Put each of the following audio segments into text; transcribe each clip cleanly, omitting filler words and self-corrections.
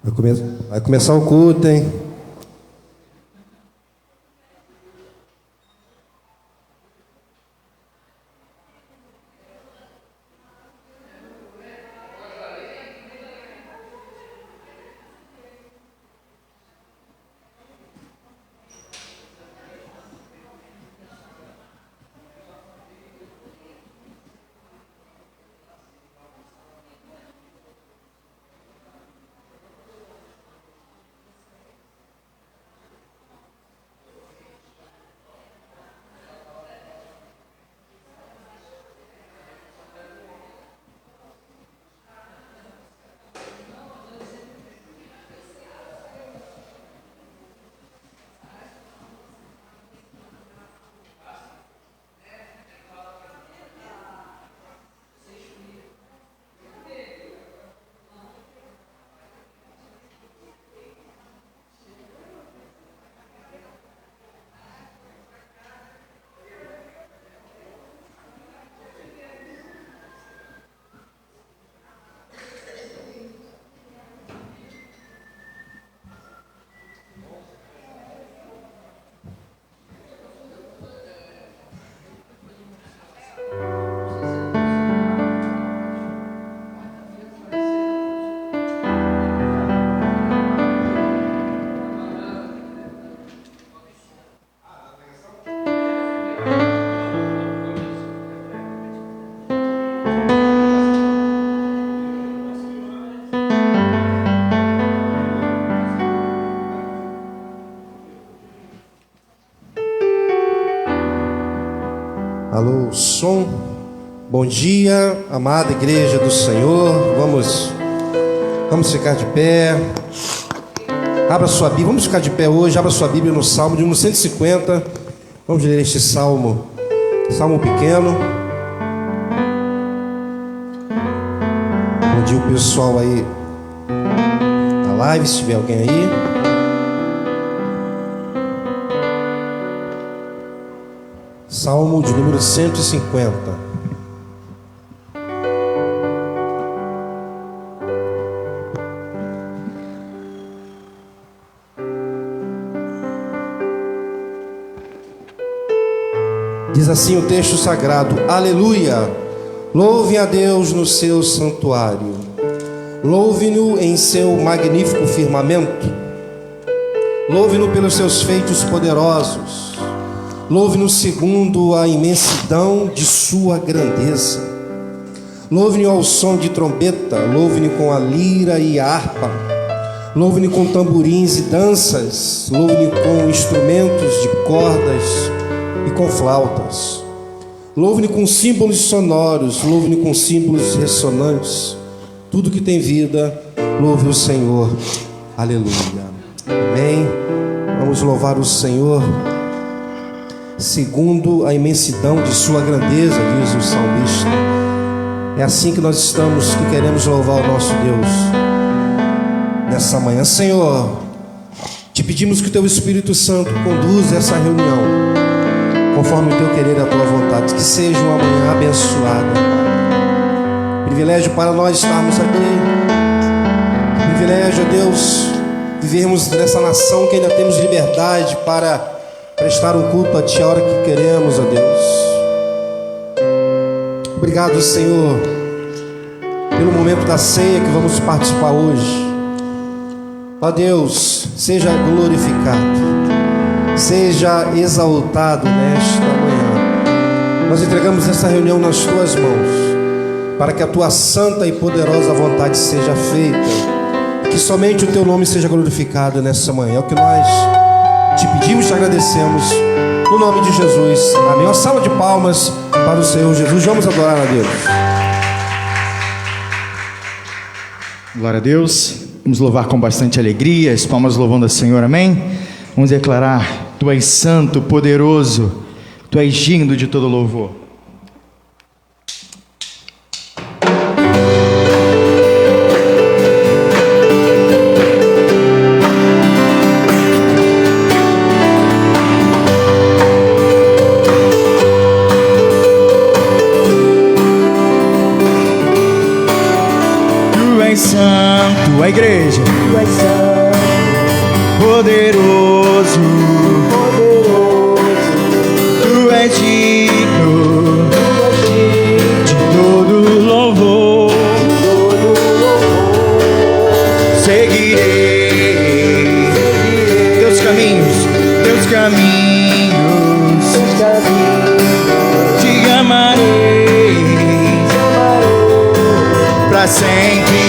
Vai começar o culto, hein? Alô, som. Bom dia, amada igreja do Senhor. Vamos ficar de pé. Abra sua Bíblia. Vamos ficar de pé hoje. Abra sua Bíblia no Salmo de número 150. Vamos ler este salmo. Salmo pequeno. Bom dia o pessoal aí na live, se tiver alguém aí. Salmo de número 150. Diz assim o texto sagrado: Aleluia! Louve a Deus no seu santuário, louve-no em seu magnífico firmamento, louve-no pelos seus feitos poderosos, louve-no segundo a imensidão de sua grandeza. Louve-no ao som de trombeta, louve-no com a lira e a harpa, louve-no com tamborins e danças, louve-no com instrumentos de cordas e com flautas. Louve-no com símbolos sonoros, louve-no com símbolos ressonantes. Tudo que tem vida, louve o Senhor. Aleluia. Amém. Vamos louvar o Senhor segundo a imensidão de sua grandeza, diz o salmista. É assim que nós estamos, que queremos louvar o nosso Deus nessa manhã. Senhor, te pedimos que o teu Espírito Santo conduza essa reunião conforme o teu querer e a tua vontade, que seja uma manhã abençoada. Privilégio para nós estarmos aqui, privilégio, Deus, vivermos nessa nação que ainda temos liberdade para prestar um culto a Ti a hora que queremos, ó Deus. Obrigado, Senhor, pelo momento da ceia que vamos participar hoje. Ó Deus, seja glorificado, seja exaltado nesta manhã. Nós entregamos essa reunião nas Tuas mãos, para que a Tua santa e poderosa vontade seja feita, que somente o Teu nome seja glorificado nessa manhã. É o que nós te pedimos e te agradecemos, no nome de Jesus. Amém. Uma salva de palmas para o Senhor Jesus. Vamos adorar a Deus. Glória a Deus. Vamos louvar com bastante alegria, as palmas louvando a Senhor. Amém. Vamos declarar: Tu és santo, poderoso, Tu és digno de todo louvor. Tu és santo, tua igreja, tu és santo, poderoso, poderoso, tu és digno tu és digno de todo louvor. todo louvor. Seguirei teus caminhos, teus caminhos, Teus caminhos te amarei te amarei pra sempre,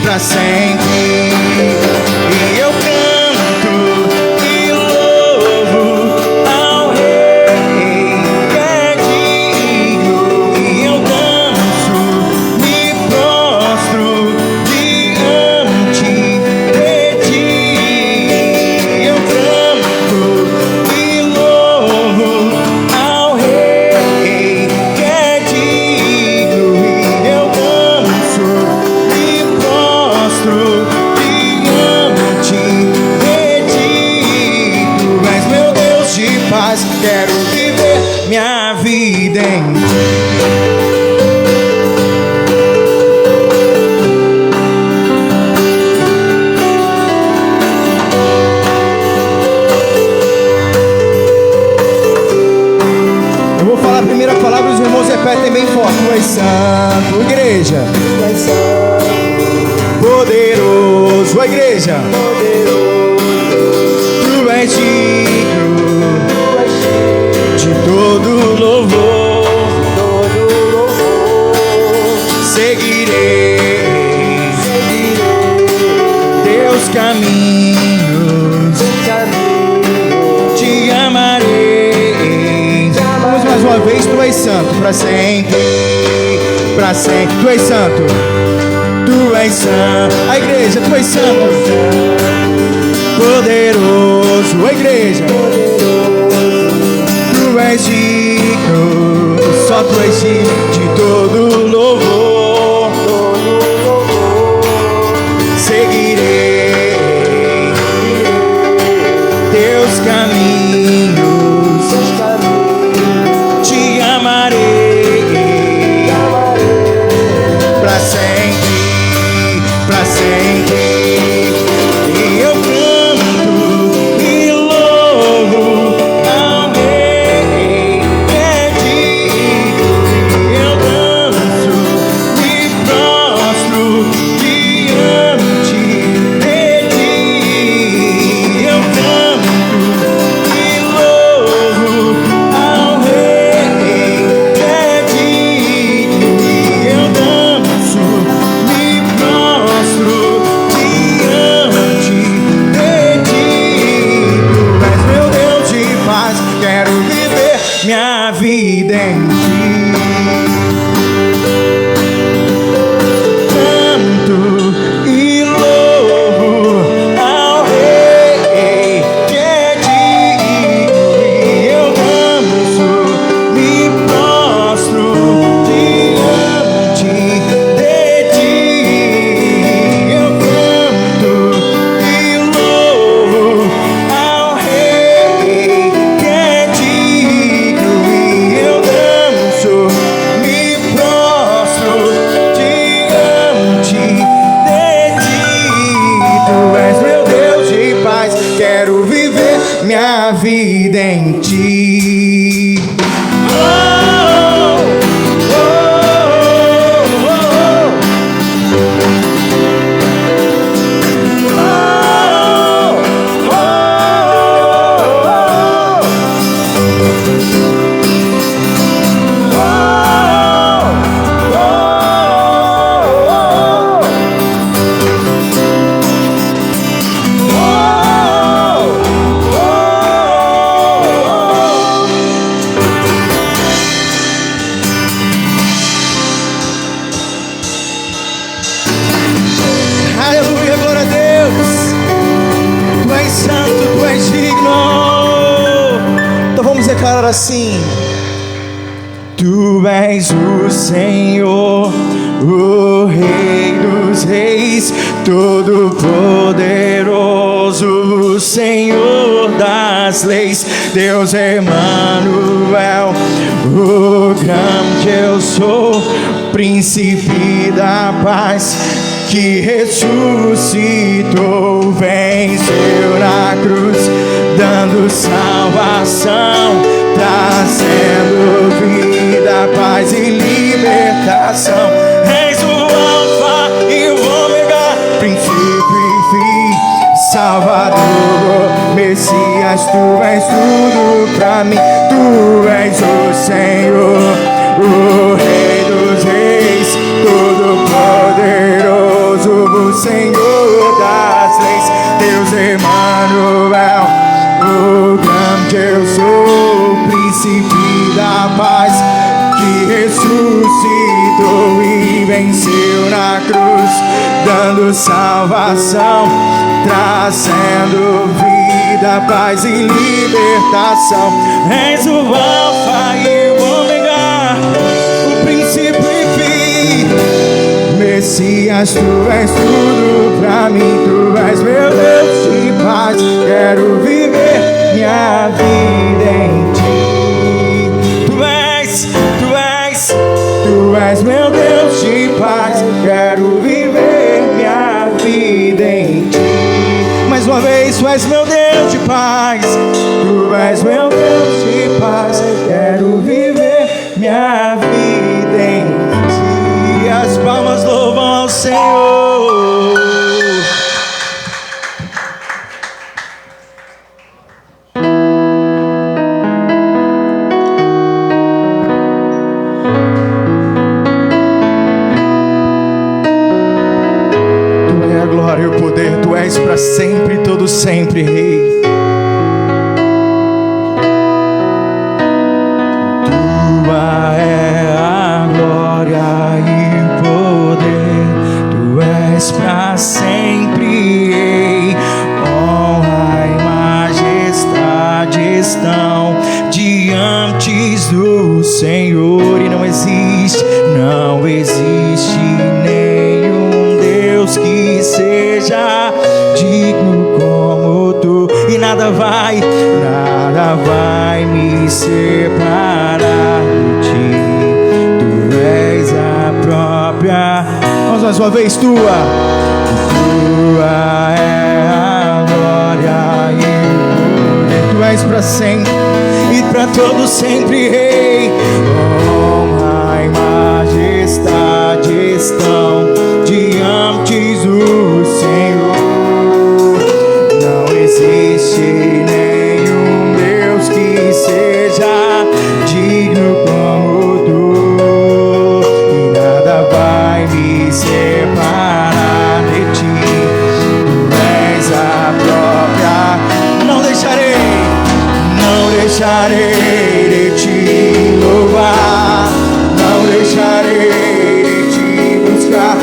pra sempre. E eu canto e louvo ao Rei que é digno. E eu danço, me prostro diante de ti. Eu canto e louvo ao Rei que é digno. E eu danço, me prostro diante de ti. Tu és meu Deus de paz, quero viver minha vida em ti. Eu vou falar a primeira palavra, os irmãos repetem bem forte. Tu és santo, igreja, tu és santo, poderoso, a igreja, poderoso, tu és digno tu és digno de todo louvor. todo louvor. Seguirei Seguirei teus caminhos, teus caminhos, te amarei. Vamos mais uma vez, tu és santo, para sempre, para sempre. Tu és santo, tu és santo. A igreja, tu és santo, poderoso, a igreja, tu és digno, só tu és digno de todo louvor. Seguirei teus caminhos, teus caminhos te amarei te amarei pra sempre, pra sempre. E eu canto e louvo ao Rei que é digno. E eu danço, me prostro diante de ti. Eu canto e louvo ao Rei que é digno. E eu danço, me prostro diante de ti. Tu és meu Deus de paz, quero viver minha vida em ti. Canto e louvo ao Rei que é digno. E eu danço, me prostro diante de ti. Eu canto e louvo ao Rei que é digno. E eu danço, me prostro diante de ti. Tu és meu Deus de paz, quero viver minha vida em ti. Oh, oh, oh, aleluia, glória a Deus. Tu és santo, tu és digno. Então vamos declarar assim: Tu és o Senhor, o Rei dos Reis, Todo-Poderoso, o Senhor das leis, Deus Emanuel, o grande eu sou, príncipe da paz, que ressuscitou, venceu na cruz, dando salvação, trazendo vida, paz e libertação. És o Alfa e o Ômega, princípio e fim, Salvador, Messias, tu és tudo pra mim. Tu és o Senhor, o Rei dos Reis, Todo-Poderoso, o Senhor das leis, Deus Emanuel, o grande eu sou, príncipe da paz, que ressuscitou e venceu na cruz, dando salvação, trazendo vida, paz e libertação. És o Alfa e o Ômega, o princípio e fim, Messias, tu és tudo pra mim. Tu és meu Deus de paz, quero viver minha vida em ti. Tu és meu Deus de paz, quero viver minha vida em ti. Mais uma vez, tu és meu Deus de paz, tu és meu Deus de paz, quero viver minha vida em ti. As palmas louvam ao Senhor. Tu é a glória e o poder, tu és para sempre, todo sempre, Rei. Tua é a glória e o poder, tu és para sempre, Rei. Honra e majestade estão diante do Senhor, e não existe nenhum Deus que seja digno como tu, e nada vai me separar de ti. Tu és a própria. Vamos mais uma vez, tua é a glória e o poder. Tu és para sempre e para todo sempre, Rei. Honra e majestade estão diante do Senhor. Não existe nenhum Deus que seja digno como tu, e nada vai me separar de ti. Tu és a própria. Não deixarei de te louvar, não deixarei de te buscar.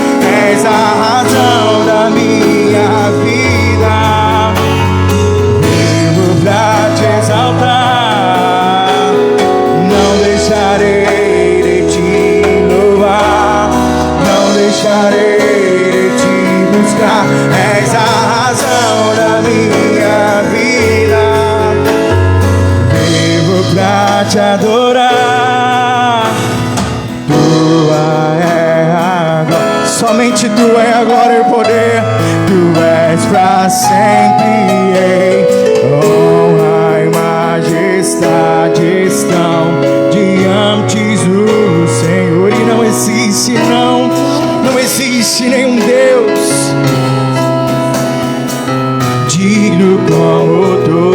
És a razão da minha vida, vivo pra te exaltar. Não deixarei de te louvar, não deixarei de te buscar. És a razão da minha vida, vivo pra te adorar. Tua é a glória, somente tu é a glória e o poder. Tu és pra sempre, Rei. Honra e majestade estão diante do Senhor, e não existe nenhum Deus digno como tu,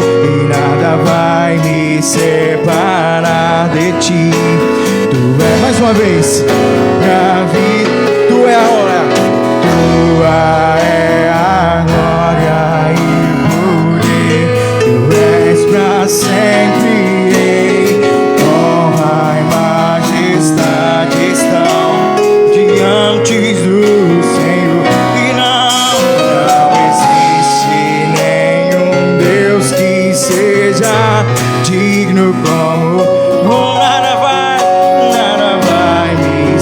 e nada vai me separar de ti. Tu é, mais uma vez, pra vida, tu é a hora, tua é a glória e o poder. Tu és pra sempre, Rei. Honra e majestade estão diante do Senhor, e não existe nenhum Deus que seja digno como. Nada vai me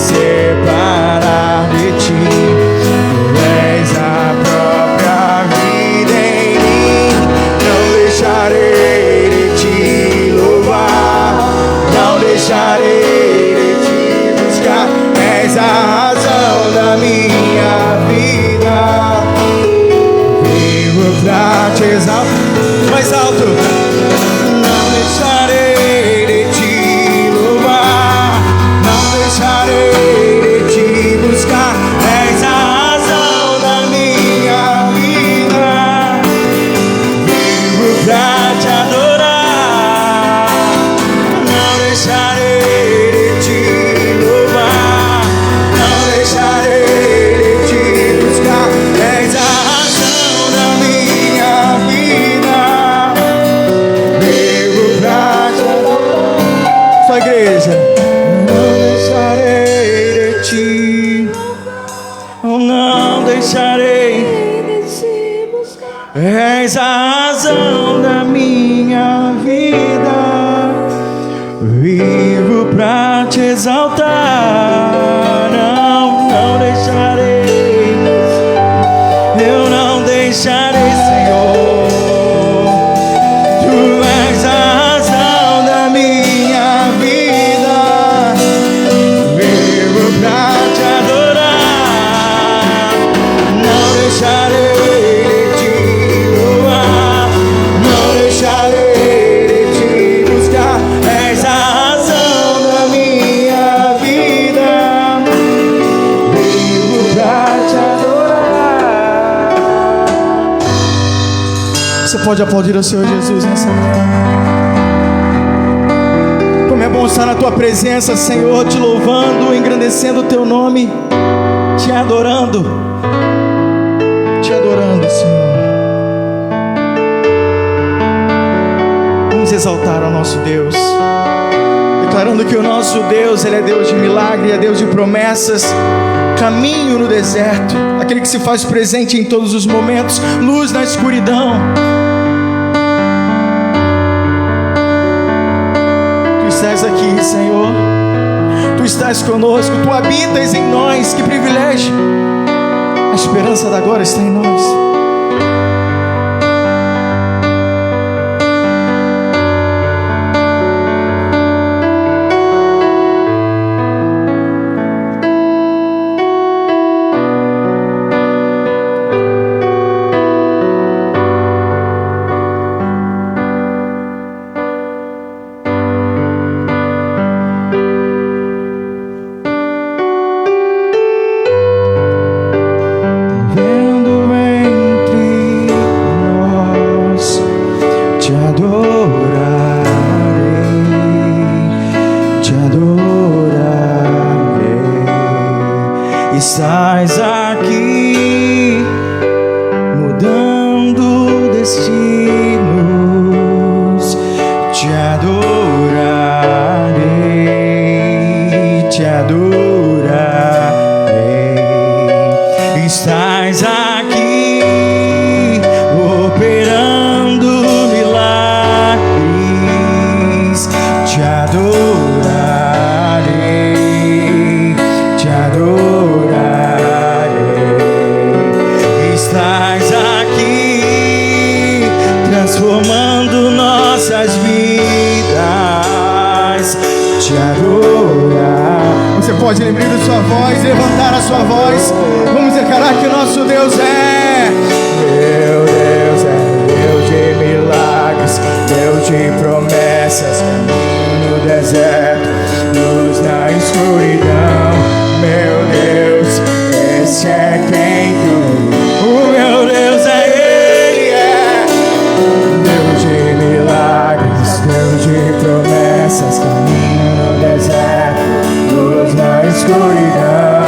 não deixarei. Eu não deixarei, Senhor. Tu és a razão da minha vida. Vivo pra te adorar. Não deixarei de te louvar. Não deixarei de te buscar. És a razão da minha vida. Vivo pra te adorar. Você pode aplaudir ao Senhor Jesus nessa manhã. Como é bom estar na tua presença, Senhor, te louvando, engrandecendo o teu nome, te adorando, Senhor. Vamos exaltar ao nosso Deus, declarando que o nosso Deus, Ele é Deus de milagre, é Deus de promessas, caminho no deserto, aquele que se faz presente em todos os momentos, luz na escuridão. Tu estás aqui, Senhor. Tu estás conosco, Tu habitas em nós. Que privilégio! A esperança da glória está em nós. Estás aqui, mudando destinos. Te adorarei, te adorarei. Estás aqui, operando milagres. Te adorarei, te adorarei. Estás aqui, transformando nossas vidas. Te adorar. Você pode lembrar da sua voz, levantar a sua voz. Vamos declarar que o nosso Deus é meu Deus, é Deus de milagres, Deus de promessas, caminho no deserto, luz na escuridão. Meu Deus, esse é quem tu. O meu Deus é Ele, é Deus de milagres, Deus de promessas, caminho no deserto, luz na escuridão.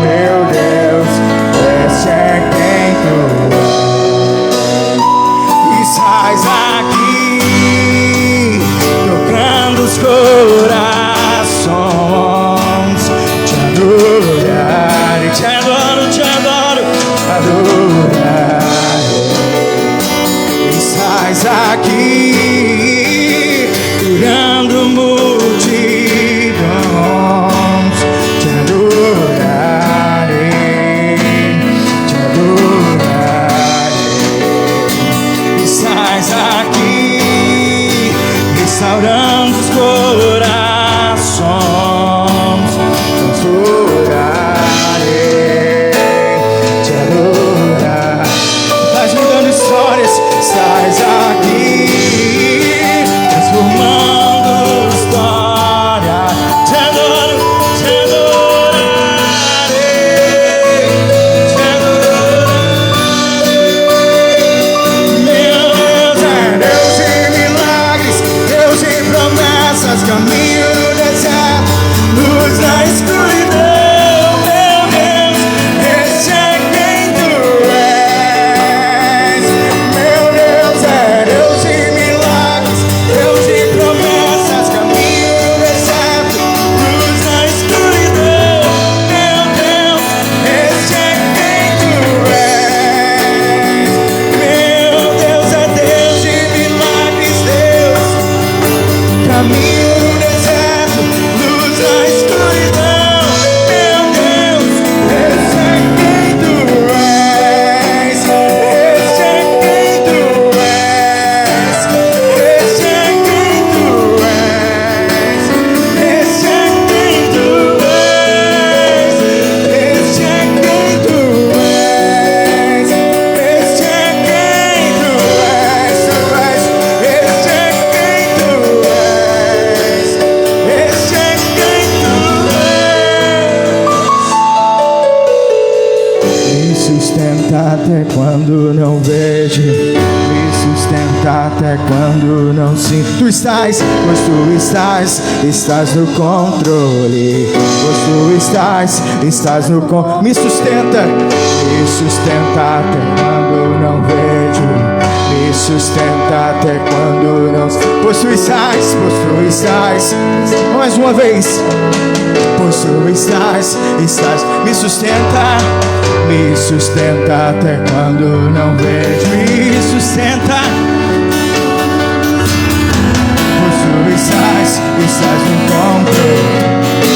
Meu Deus, esse é quem tu és. Estás aqui, tocando os corações. Te adoro, te adoro, te adoro, adorarei. Estás aqui, curando multidões. Te adoro. sustenta até quando não vejo, me sustenta até quando não sinto. Tu estás, pois tu estás no controle, pois tu estás no controle. Me sustenta até quando não vejo, me sustenta até quando não. Pois tu estás, mais uma vez. Pois tu estás, me sustenta até quando não vejo, me sustenta. Pois tu estás no controle,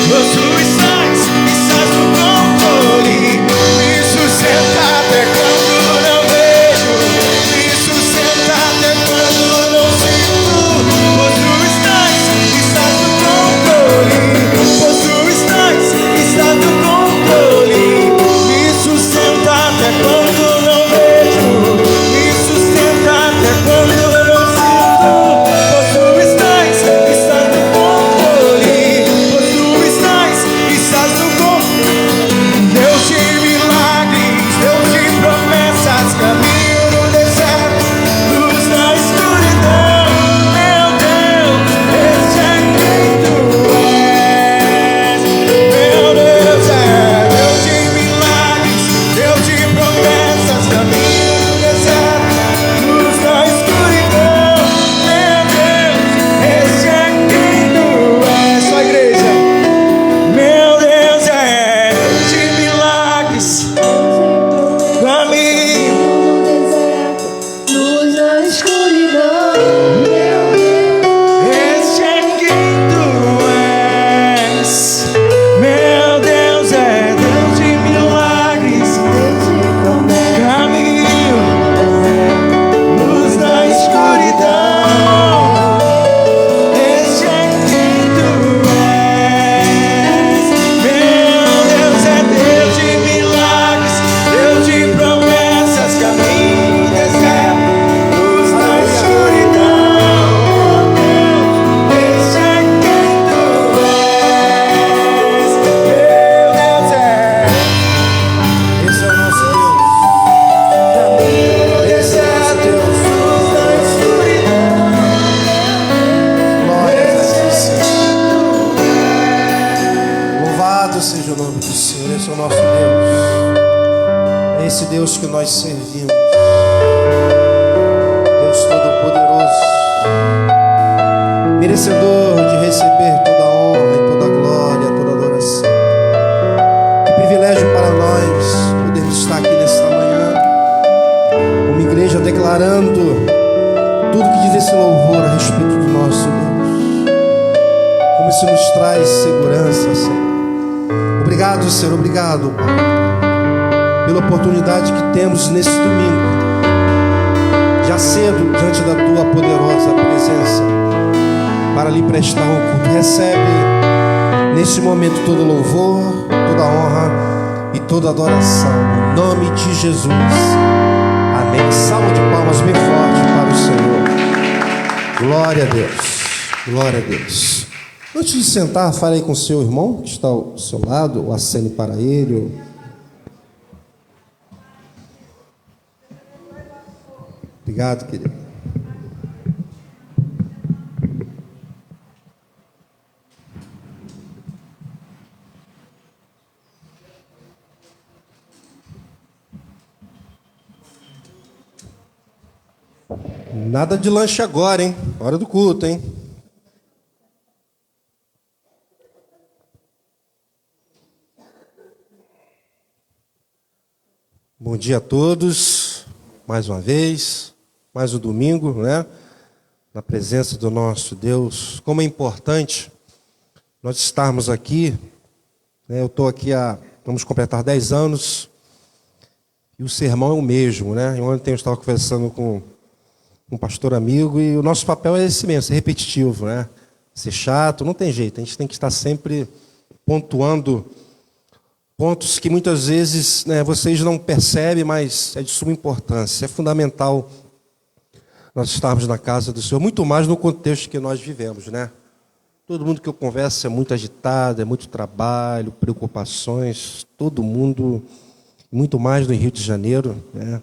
pois tu estás no controle, me sustenta até quando não vejo, me sustenta até quando não sinto. Pois tu estás no controle, pois tu estás no controle, me sustenta até quando não vejo, me sustenta até quando não sinto. Pois tu estás no controle, pois tu estás no controle. Deus de milagres, Deus de promessas, caminho no deserto, luz na escuridão. Meu Deus, esse é quem tu és. Meu Deus é Deus de milagres, Deus de promessas, caminho no deserto, luz na escuridão. Meu Deus, esse é quem tu és. Só a igreja. Meu Deus é Deus de milagres, caminho. Luz na escuridão, meu Deus. Esse é quem tu és. Meu Deus é Deus de milagres, caminho, luz na escuridão. Esse é quem tu és. Meu Deus é Deus de milagres, Deus de promessas, caminho, deserto, luz na escuridão. Meu Deus, esse é quem tu és. Meu Deus é. Esse é o nosso Deus. Esse é o nosso Deus. Glória a Deus. Louvado seja o nome do Senhor. Esse é o nosso Deus. É esse Deus que nós servimos. Deus Todo-Poderoso, merecedor de receber toda a honra e toda a glória, toda a adoração. Que privilégio para nós podermos estar aqui nesta manhã, como igreja, declarando tudo que diz esse louvor a respeito do nosso Deus. Como isso nos traz segurança, Senhor. Obrigado, Senhor, obrigado, Pai, pela oportunidade que temos nesse domingo, já cedo, diante da Tua poderosa presença, para lhe prestar um culto. Recebe nesse momento todo louvor, toda honra e toda adoração, em nome de Jesus. Amém. Salva de palmas bem forte para o Senhor. Glória a Deus. Glória a Deus. Antes de sentar, fale aí com o seu irmão que está ao seu lado, ou acene para ele. Obrigado, querido. Nada de lanche agora, hein? Hora do culto, hein? Bom dia a todos, mais uma vez, mais um domingo, né? Na presença do nosso Deus. Como é importante nós estarmos aqui, né? Eu estou aqui vamos completar 10 anos, e o sermão é o mesmo, né? Ontem eu estava conversando com um pastor amigo, e o nosso papel é esse mesmo, ser repetitivo, né? Ser chato, não tem jeito, a gente tem que estar sempre pontuando pontos que muitas vezes, né, vocês não percebem, mas é de suma importância. É fundamental nós estarmos na casa do Senhor, muito mais no contexto que nós vivemos, né? Todo mundo que eu converso é muito agitado, é muito trabalho, preocupações, todo mundo. muito mais no Rio de Janeiro, né?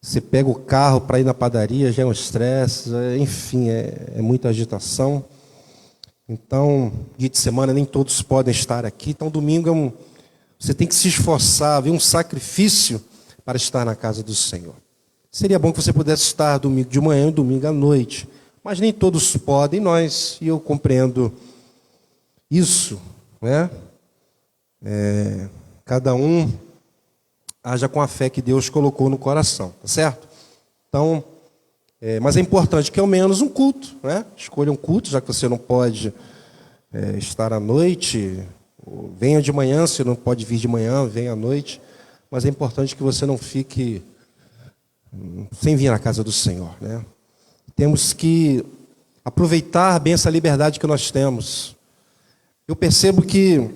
Você pega o carro para ir na padaria, já é um estresse, enfim, é muita agitação. Então, dia de semana nem todos podem estar aqui. Então, domingo você tem que se esforçar, haver um sacrifício para estar na casa do Senhor. Seria bom que você pudesse estar domingo de manhã e domingo à noite, mas nem todos podem, e eu compreendo isso, né? Cada um haja com a fé que Deus colocou no coração, tá certo? Então, mas é importante que ao menos um culto, né? Escolha um culto, já que você não pode estar à noite, venha de manhã, se não pode vir de manhã, venha à noite, mas é importante que você não fique sem vir na casa do Senhor, né? Temos que aproveitar bem essa liberdade que nós temos. Eu percebo que,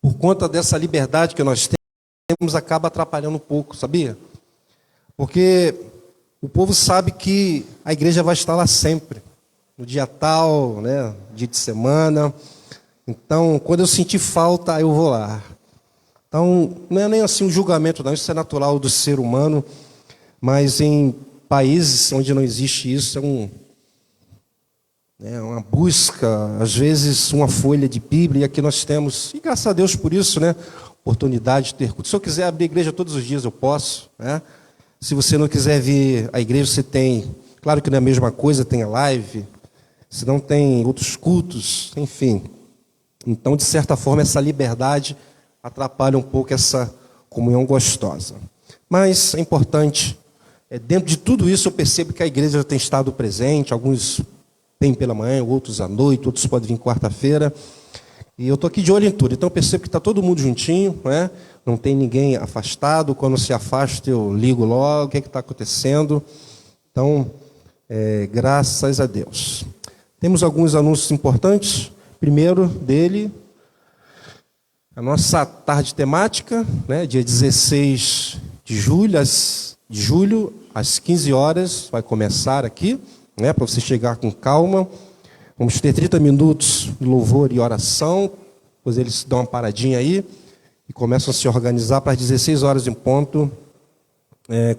por conta dessa liberdade que nós temos, acaba atrapalhando um pouco, sabia? Porque o povo sabe que a igreja vai estar lá sempre, no dia tal, né, dia de semana. Então, quando eu sentir falta, eu vou lá. Então, não é nem assim um julgamento, não, isso é natural do ser humano, mas em países onde não existe isso, é uma busca, às vezes uma folha de Bíblia, e aqui nós temos, e graças a Deus por isso, né, oportunidade de ter culto. Se eu quiser abrir a igreja todos os dias, eu posso, né? Se você não quiser vir à igreja, você tem, claro que não é a mesma coisa, tem a live, se não tem outros cultos, enfim. Então, de certa forma, essa liberdade atrapalha um pouco essa comunhão gostosa. Mas é importante, dentro de tudo isso, eu percebo que a igreja tem estado presente, alguns vêm pela manhã, outros à noite, outros podem vir quarta-feira. E eu estou aqui de olho em tudo, então eu percebo que está todo mundo juntinho, né? Não tem ninguém afastado. Quando se afasta, eu ligo logo, o que está acontecendo. Então, graças a Deus. Temos alguns anúncios importantes. Primeiro dele, a nossa tarde temática, né? Dia 16 de julho, às 15 horas, vai começar aqui, né? Para você chegar com calma. Vamos ter 30 minutos de louvor e oração, depois eles dão uma paradinha aí e começam a se organizar para as 16 horas em ponto.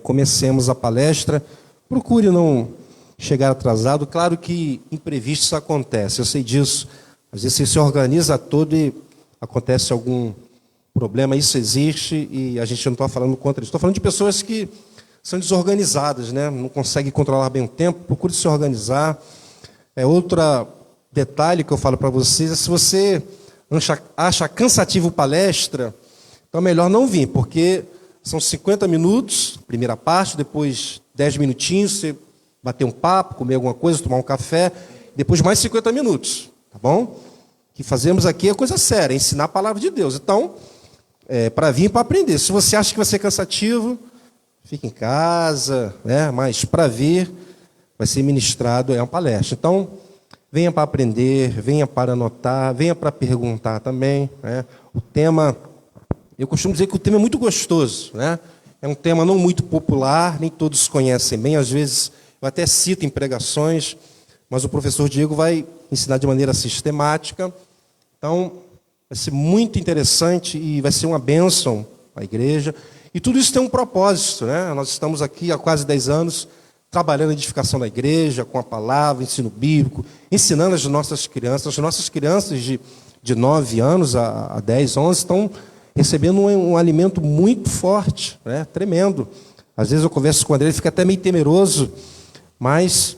Comecemos a palestra. Procure não chegar atrasado. Claro que imprevistos acontecem, eu sei disso. Às vezes você se organiza todo e acontece algum problema, isso existe e a gente não está falando contra isso. Estou falando de pessoas que são desorganizadas, né? Não conseguem controlar bem o tempo. Procure se organizar. Outro detalhe que eu falo para vocês é: se você acha cansativo palestra, então é melhor não vir, porque são 50 minutos, primeira parte, depois 10 minutinhos, você bater um papo, comer alguma coisa, tomar um café, depois mais 50 minutos, tá bom? O que fazemos aqui é coisa séria, ensinar a palavra de Deus. Então, para vir e para aprender. Se você acha que vai ser cansativo, fique em casa, né? Mas para vir, vai ser ministrado, uma palestra. Então, venha para aprender, venha para anotar, venha para perguntar também, né? O tema, eu costumo dizer que o tema é muito gostoso, né? É um tema não muito popular, nem todos conhecem bem, às vezes eu até cito em pregações, mas o professor Diego vai ensinar de maneira sistemática. Então, vai ser muito interessante e vai ser uma bênção à igreja. E tudo isso tem um propósito, né? Nós estamos aqui há quase 10 anos, trabalhando a edificação da igreja, com a palavra, ensino bíblico, ensinando as nossas crianças. As nossas crianças de 9 anos a 10, 11 estão recebendo um alimento muito forte, né? Tremendo. Às vezes eu converso com o André, ele fica até meio temeroso, mas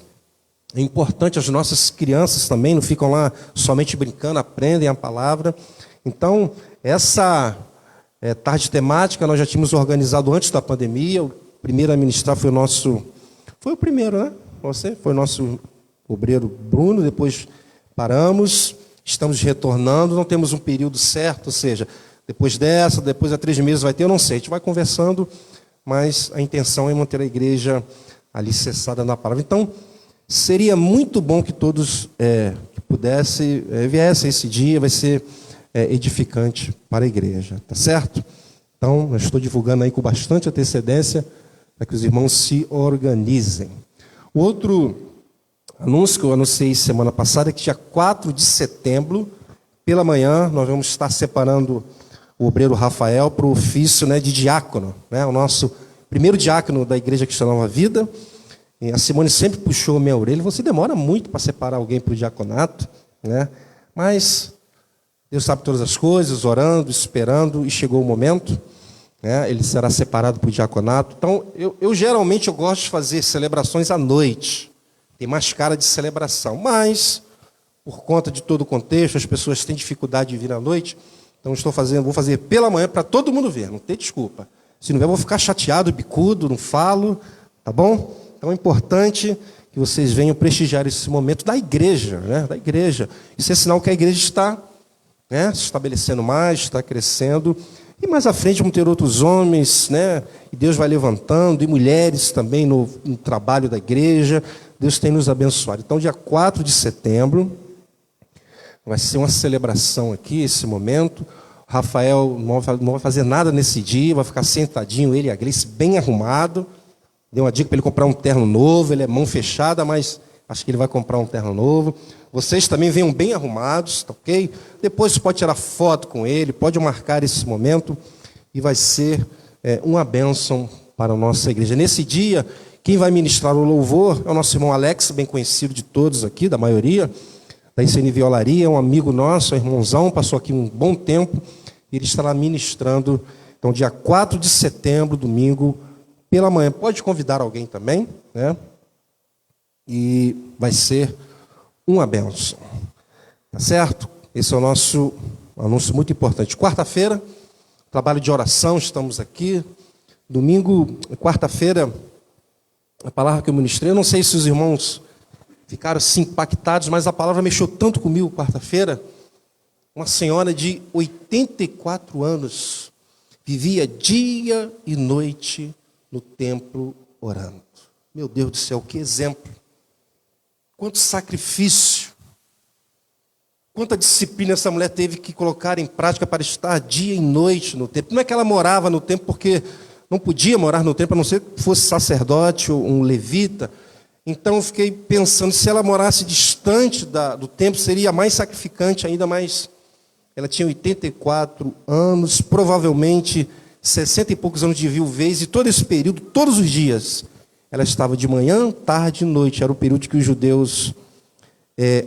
é importante, as nossas crianças também não ficam lá somente brincando, aprendem a palavra. Então, essa tarde temática nós já tínhamos organizado antes da pandemia. O primeiro a ministrar foi o primeiro, né? Foi o nosso obreiro Bruno, depois paramos, estamos retornando, não temos um período certo, ou seja, depois a 3 meses vai ter, eu não sei, a gente vai conversando, mas a intenção é manter a igreja alicerçada na palavra. Então, seria muito bom que todos que viessem esse dia, vai ser edificante para a igreja, tá certo? Então, eu estou divulgando aí com bastante antecedência, para que os irmãos se organizem. O outro anúncio que eu anunciei semana passada é que dia 4 de setembro, pela manhã, nós vamos estar separando o obreiro Rafael para o ofício, né, de diácono, né, o nosso primeiro diácono da Igreja Cristã Nova Vida. E a Simone sempre puxou minha orelha: você demora muito para separar alguém para o diaconato, né? Mas Deus sabe todas as coisas, orando, esperando, e chegou o momento, né? Ele será separado para o diaconato. Então, eu geralmente gosto de fazer celebrações à noite, tem mais cara de celebração, mas por conta de todo o contexto, as pessoas têm dificuldade de vir à noite, então vou fazer pela manhã para todo mundo ver, não tem desculpa. Se não ver, eu vou ficar chateado, bicudo, não falo, tá bom? Então é importante que vocês venham prestigiar esse momento da igreja, né? Da igreja. Isso é sinal que a igreja está, né, se estabelecendo mais, está crescendo. E mais à frente vão ter outros homens, né? E Deus vai levantando, e mulheres também no trabalho da igreja. Deus tem nos abençoado. Então, dia 4 de setembro, vai ser uma celebração aqui, esse momento. O Rafael não vai fazer nada nesse dia, vai ficar sentadinho, ele e a Gleice, bem arrumado. Dei uma dica para ele comprar um terno novo, ele é mão fechada, mas acho que ele vai comprar um terno novo. Vocês também venham bem arrumados, tá ok? Depois você pode tirar foto com ele, pode marcar esse momento, e vai ser uma bênção para a nossa igreja. Nesse dia, quem vai ministrar o louvor é o nosso irmão Alex, bem conhecido de todos aqui, da maioria, da ICN Violaria, é um amigo nosso, é um irmãozão, passou aqui um bom tempo, e ele estará ministrando, então, dia 4 de setembro, domingo, pela manhã. Pode convidar alguém também, né? E vai ser uma bênção. Tá certo? Esse é o nosso anúncio muito importante. Quarta-feira, trabalho de oração, estamos aqui. Domingo, quarta-feira, a palavra que eu ministrei, eu não sei se os irmãos ficaram assim impactados, mas a palavra mexeu tanto comigo quarta-feira. Uma senhora de 84 anos vivia dia e noite no templo orando. Meu Deus do céu, que exemplo! Quanto sacrifício, quanta disciplina essa mulher teve que colocar em prática para estar dia e noite no templo. Não é que ela morava no templo porque não podia morar no templo, a não ser que fosse sacerdote ou um levita. Então eu fiquei pensando, se ela morasse distante do templo, seria mais sacrificante ainda, mais. Ela tinha 84 anos, provavelmente 60 e poucos anos de viuvez, e todo esse período, todos os dias, ela estava de manhã, tarde e noite. Era o período que os judeus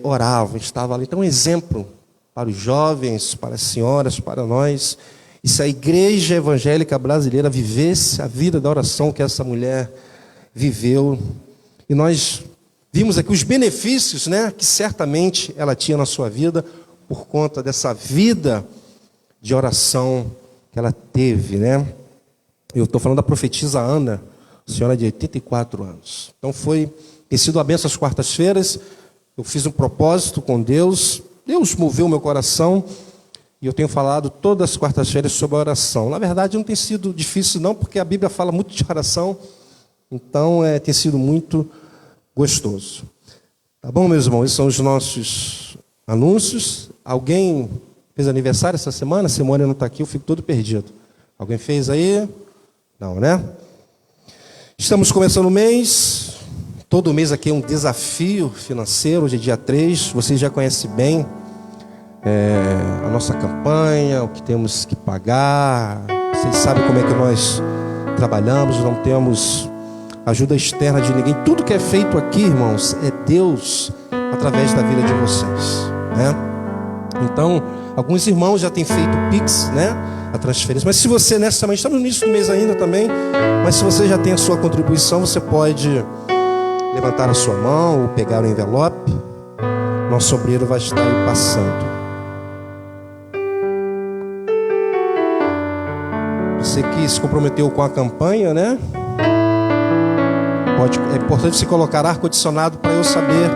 oravam, estava ali. Então, um exemplo para os jovens, para as senhoras, para nós. E se a igreja evangélica brasileira vivesse a vida da oração que essa mulher viveu, e nós vimos aqui os benefícios, né, que certamente ela tinha na sua vida, por conta dessa vida de oração que ela teve, né? Eu estou falando da profetisa Ana, senhora de 84 anos. Então tem sido a bênção às quartas-feiras. Eu fiz um propósito com Deus. Deus moveu meu coração. E eu tenho falado todas as quartas-feiras sobre a oração. Na verdade, não tem sido difícil não, porque a Bíblia fala muito de oração. Então, tem sido muito gostoso. Tá bom, meus irmãos? Esses são os nossos anúncios. Alguém fez aniversário essa semana? A Simone não está aqui, eu fico todo perdido. Alguém fez aí? Não, né? Estamos começando o mês. Todo mês aqui é um desafio financeiro. Hoje é dia 3. Vocês já conhecem bem a nossa campanha, o que temos que pagar. Vocês sabem como é que nós trabalhamos. Não temos ajuda externa de ninguém. Tudo que é feito aqui, irmãos, é Deus através da vida de vocês, né? Então, alguns irmãos já têm feito o Pix, né? A transferência. Mas se você, nessa semana, estamos no início do mês ainda também, mas se você já tem a sua contribuição, você pode levantar a sua mão ou pegar o envelope. Nosso obreiro vai estar aí passando. Você que se comprometeu com a campanha, né? É importante você colocar ar-condicionado para eu saber.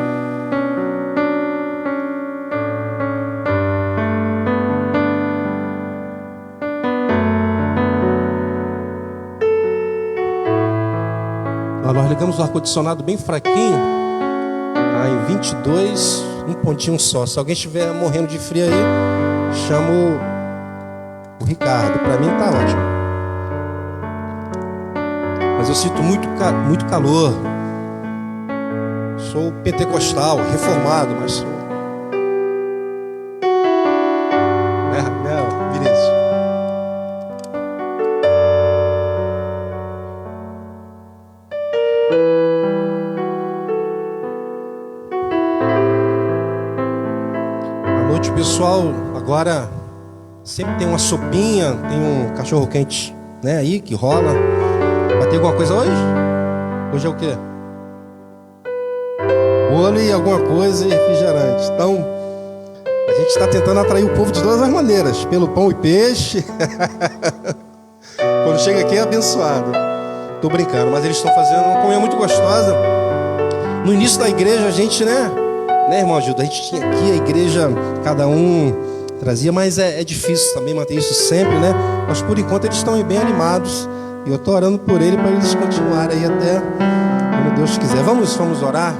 Nós ligamos o ar-condicionado bem fraquinho, em 22, um pontinho só. Se alguém estiver morrendo de frio aí, chamo o Ricardo. Para mim tá ótimo. Mas eu sinto muito calor. Sou pentecostal, reformado, mas sou... Né, Vinícius? agora sempre tem uma sopinha, tem um cachorro quente, né, aí que rola. Vai ter alguma coisa hoje? Hoje é o quê? Bolo e alguma coisa e refrigerante. Então, a gente está tentando atrair o povo de todas as maneiras, pelo pão e peixe. Quando chega aqui é abençoado. Tô brincando, mas eles estão fazendo uma comunhão muito gostosa. No início da igreja a gente, né, irmão Gildo? A gente tinha aqui a igreja, cada um trazia, mas é difícil também manter isso sempre, né? Mas por enquanto eles estão bem animados. E eu estou orando por ele para eles continuarem aí até quando Deus quiser. Vamos orar?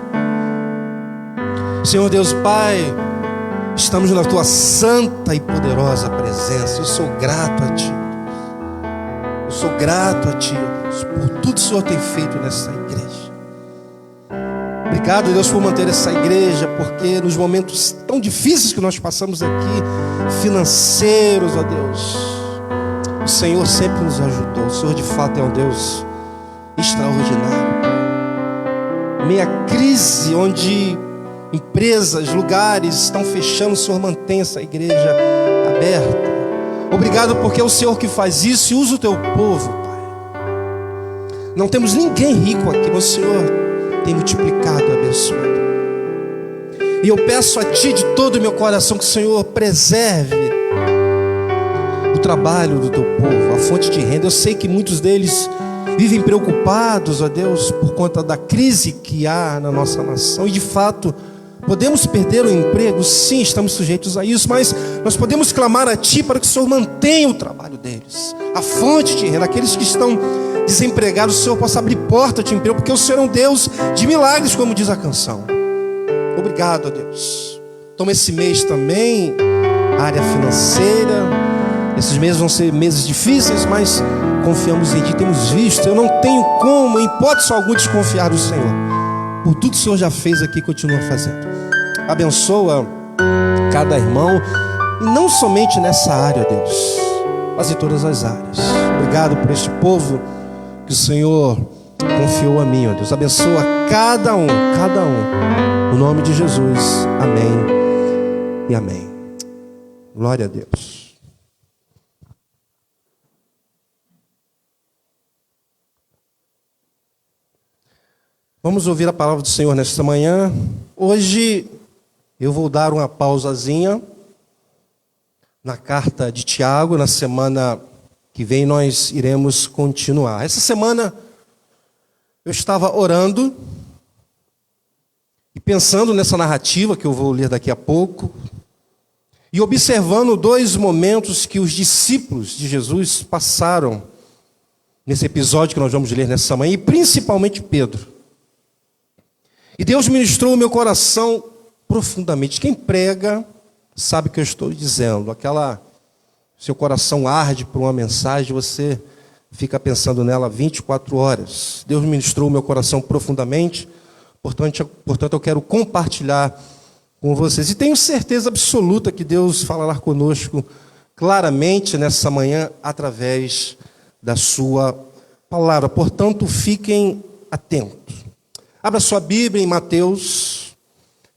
Senhor Deus Pai, estamos na Tua santa e poderosa presença. Eu sou grato a Ti. Eu sou grato a Ti, Deus, por tudo que o Senhor tem feito nessa igreja. Obrigado, Deus, por manter essa igreja, porque nos momentos tão difíceis que nós passamos aqui, financeiros, ó Deus, o Senhor sempre nos ajudou. O Senhor de fato é um Deus extraordinário. Em meia crise onde empresas, lugares estão fechando, o Senhor mantém essa igreja aberta. Obrigado porque é o Senhor que faz isso e usa o Teu povo, Pai. Não temos ninguém rico aqui, mas o Senhor tem multiplicado e abençoado. E eu peço a Ti de todo o meu coração que o Senhor preserve o trabalho do Teu povo, a fonte de renda. Eu sei que muitos deles vivem preocupados, ó Deus, por conta da crise que há na nossa nação. E de fato, podemos perder o emprego? Sim, estamos sujeitos a isso, mas nós podemos clamar a Ti para que o Senhor mantenha o trabalho deles, a fonte de renda. Aqueles que estão desempregados, o Senhor possa abrir porta de emprego, porque o Senhor é um Deus de milagres, como diz a canção. Obrigado, ó Deus. Toma esse mês também, área financeira. Esses meses vão ser meses difíceis, mas confiamos em Ti, temos visto. Eu não tenho como, em hipótese alguma, desconfiar do Senhor. Por tudo que o Senhor já fez aqui, continua fazendo. Abençoa cada irmão, e não somente nessa área, ó Deus, mas em todas as áreas. Obrigado por este povo que o Senhor confiou a mim, ó Deus. Abençoa cada um. No nome de Jesus. Amém e amém. Glória a Deus. Vamos ouvir a palavra do Senhor nesta manhã. Hoje eu vou dar uma pausazinha na carta de Tiago. Na semana que vem nós iremos continuar. Essa semana eu estava orando e pensando nessa narrativa que eu vou ler daqui a pouco, e observando dois momentos que os discípulos de Jesus passaram nesse episódio que nós vamos ler nessa manhã, e principalmente Pedro. E Deus ministrou o meu coração profundamente. Quem prega sabe o que eu estou dizendo. Seu coração arde por uma mensagem, você fica pensando nela 24 horas. Deus ministrou o meu coração profundamente, portanto eu quero compartilhar com vocês. E tenho certeza absoluta que Deus falará conosco claramente nessa manhã através da sua palavra. Portanto, fiquem atentos. Abra sua Bíblia em Mateus,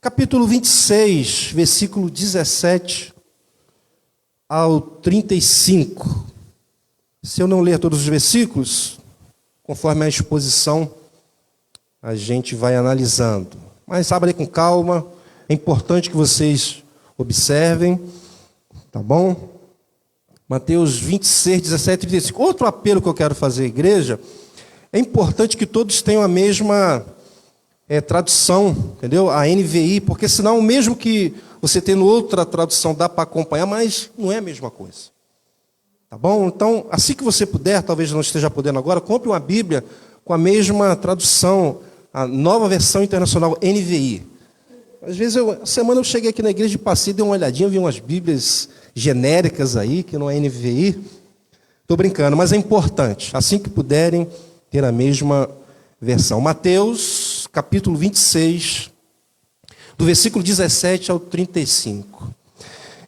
capítulo 26, versículo 17 ao 35. Se eu não ler todos os versículos, conforme a exposição, a gente vai analisando. Mas abra aí com calma, é importante que vocês observem, tá bom? Mateus 26, 17 e 35. Outro apelo que eu quero fazer à igreja, é importante que todos tenham a mesma tradução, entendeu? A NVI, porque senão, mesmo que você tendo outra tradução, dá para acompanhar, mas não é a mesma coisa. Tá bom? Então, assim que você puder, talvez não esteja podendo agora, compre uma Bíblia com a mesma tradução, a nova versão internacional NVI. Às vezes, semana eu cheguei aqui na igreja e passei, dei uma olhadinha, vi umas Bíblias genéricas aí, que não é NVI. Estou brincando, mas é importante, assim que puderem, ter a mesma versão. Mateus, capítulo 26, do versículo 17 ao 35.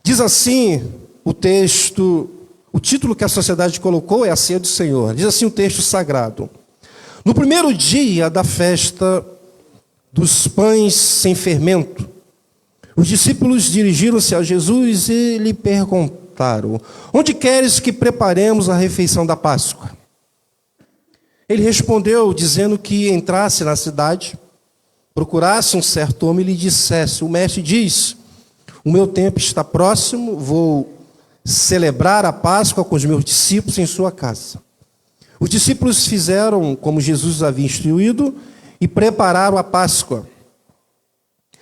Diz assim o texto, o título que a sociedade colocou é a Ceia do Senhor. Diz assim o texto sagrado: no primeiro dia da festa dos pães sem fermento, Os discípulos dirigiram-se a Jesus e lhe perguntaram: onde queres que preparemos a refeição da Páscoa? Ele respondeu, dizendo que entrasse na cidade, procurasse um certo homem e lhe dissesse: o mestre diz, o meu tempo está próximo, vou celebrar a Páscoa com os meus discípulos em sua casa. Os discípulos fizeram como Jesus os havia instruído e prepararam a Páscoa.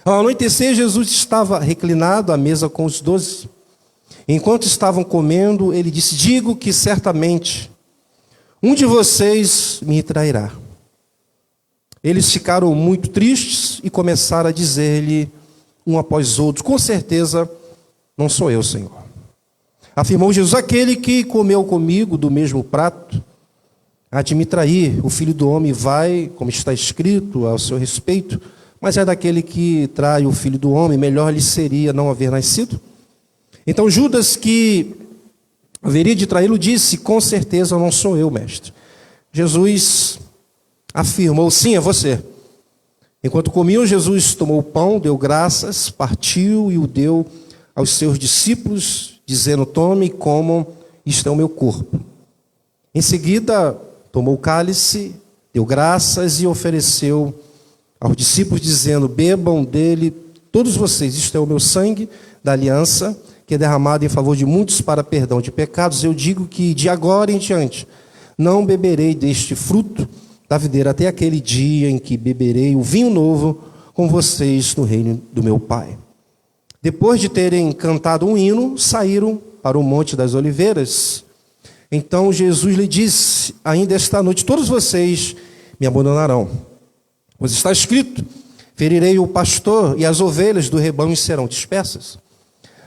Ao anoitecer, Jesus estava reclinado à mesa com os 12. Enquanto estavam comendo, ele disse: digo que certamente um de vocês me trairá. Eles ficaram muito tristes e começaram a dizer-lhe um após outro: com certeza não sou eu, Senhor. Afirmou Jesus: aquele que comeu comigo do mesmo prato há de me trair. O Filho do Homem vai, como está escrito ao seu respeito, mas é daquele que trai o Filho do Homem, melhor lhe seria não haver nascido. Então Judas, que haveria de traí-lo, disse: com certeza não sou eu, mestre. Jesus afirmou: sim, é você. Enquanto comiam, Jesus tomou o pão, deu graças, partiu e o deu aos seus discípulos, dizendo: tomem e comam, isto é o meu corpo. Em seguida, tomou o cálice, deu graças e ofereceu aos discípulos, dizendo: bebam dele todos vocês, isto é o meu sangue da aliança, que é derramado em favor de muitos para perdão de pecados. Eu digo que de agora em diante não beberei deste fruto da videira até aquele dia em que beberei o vinho novo com vocês no reino do meu Pai. Depois de terem cantado um hino, saíram para o Monte das Oliveiras. Então Jesus lhe disse: ainda esta noite todos vocês me abandonarão. Pois está escrito: ferirei o pastor e as ovelhas do rebanho serão dispersas.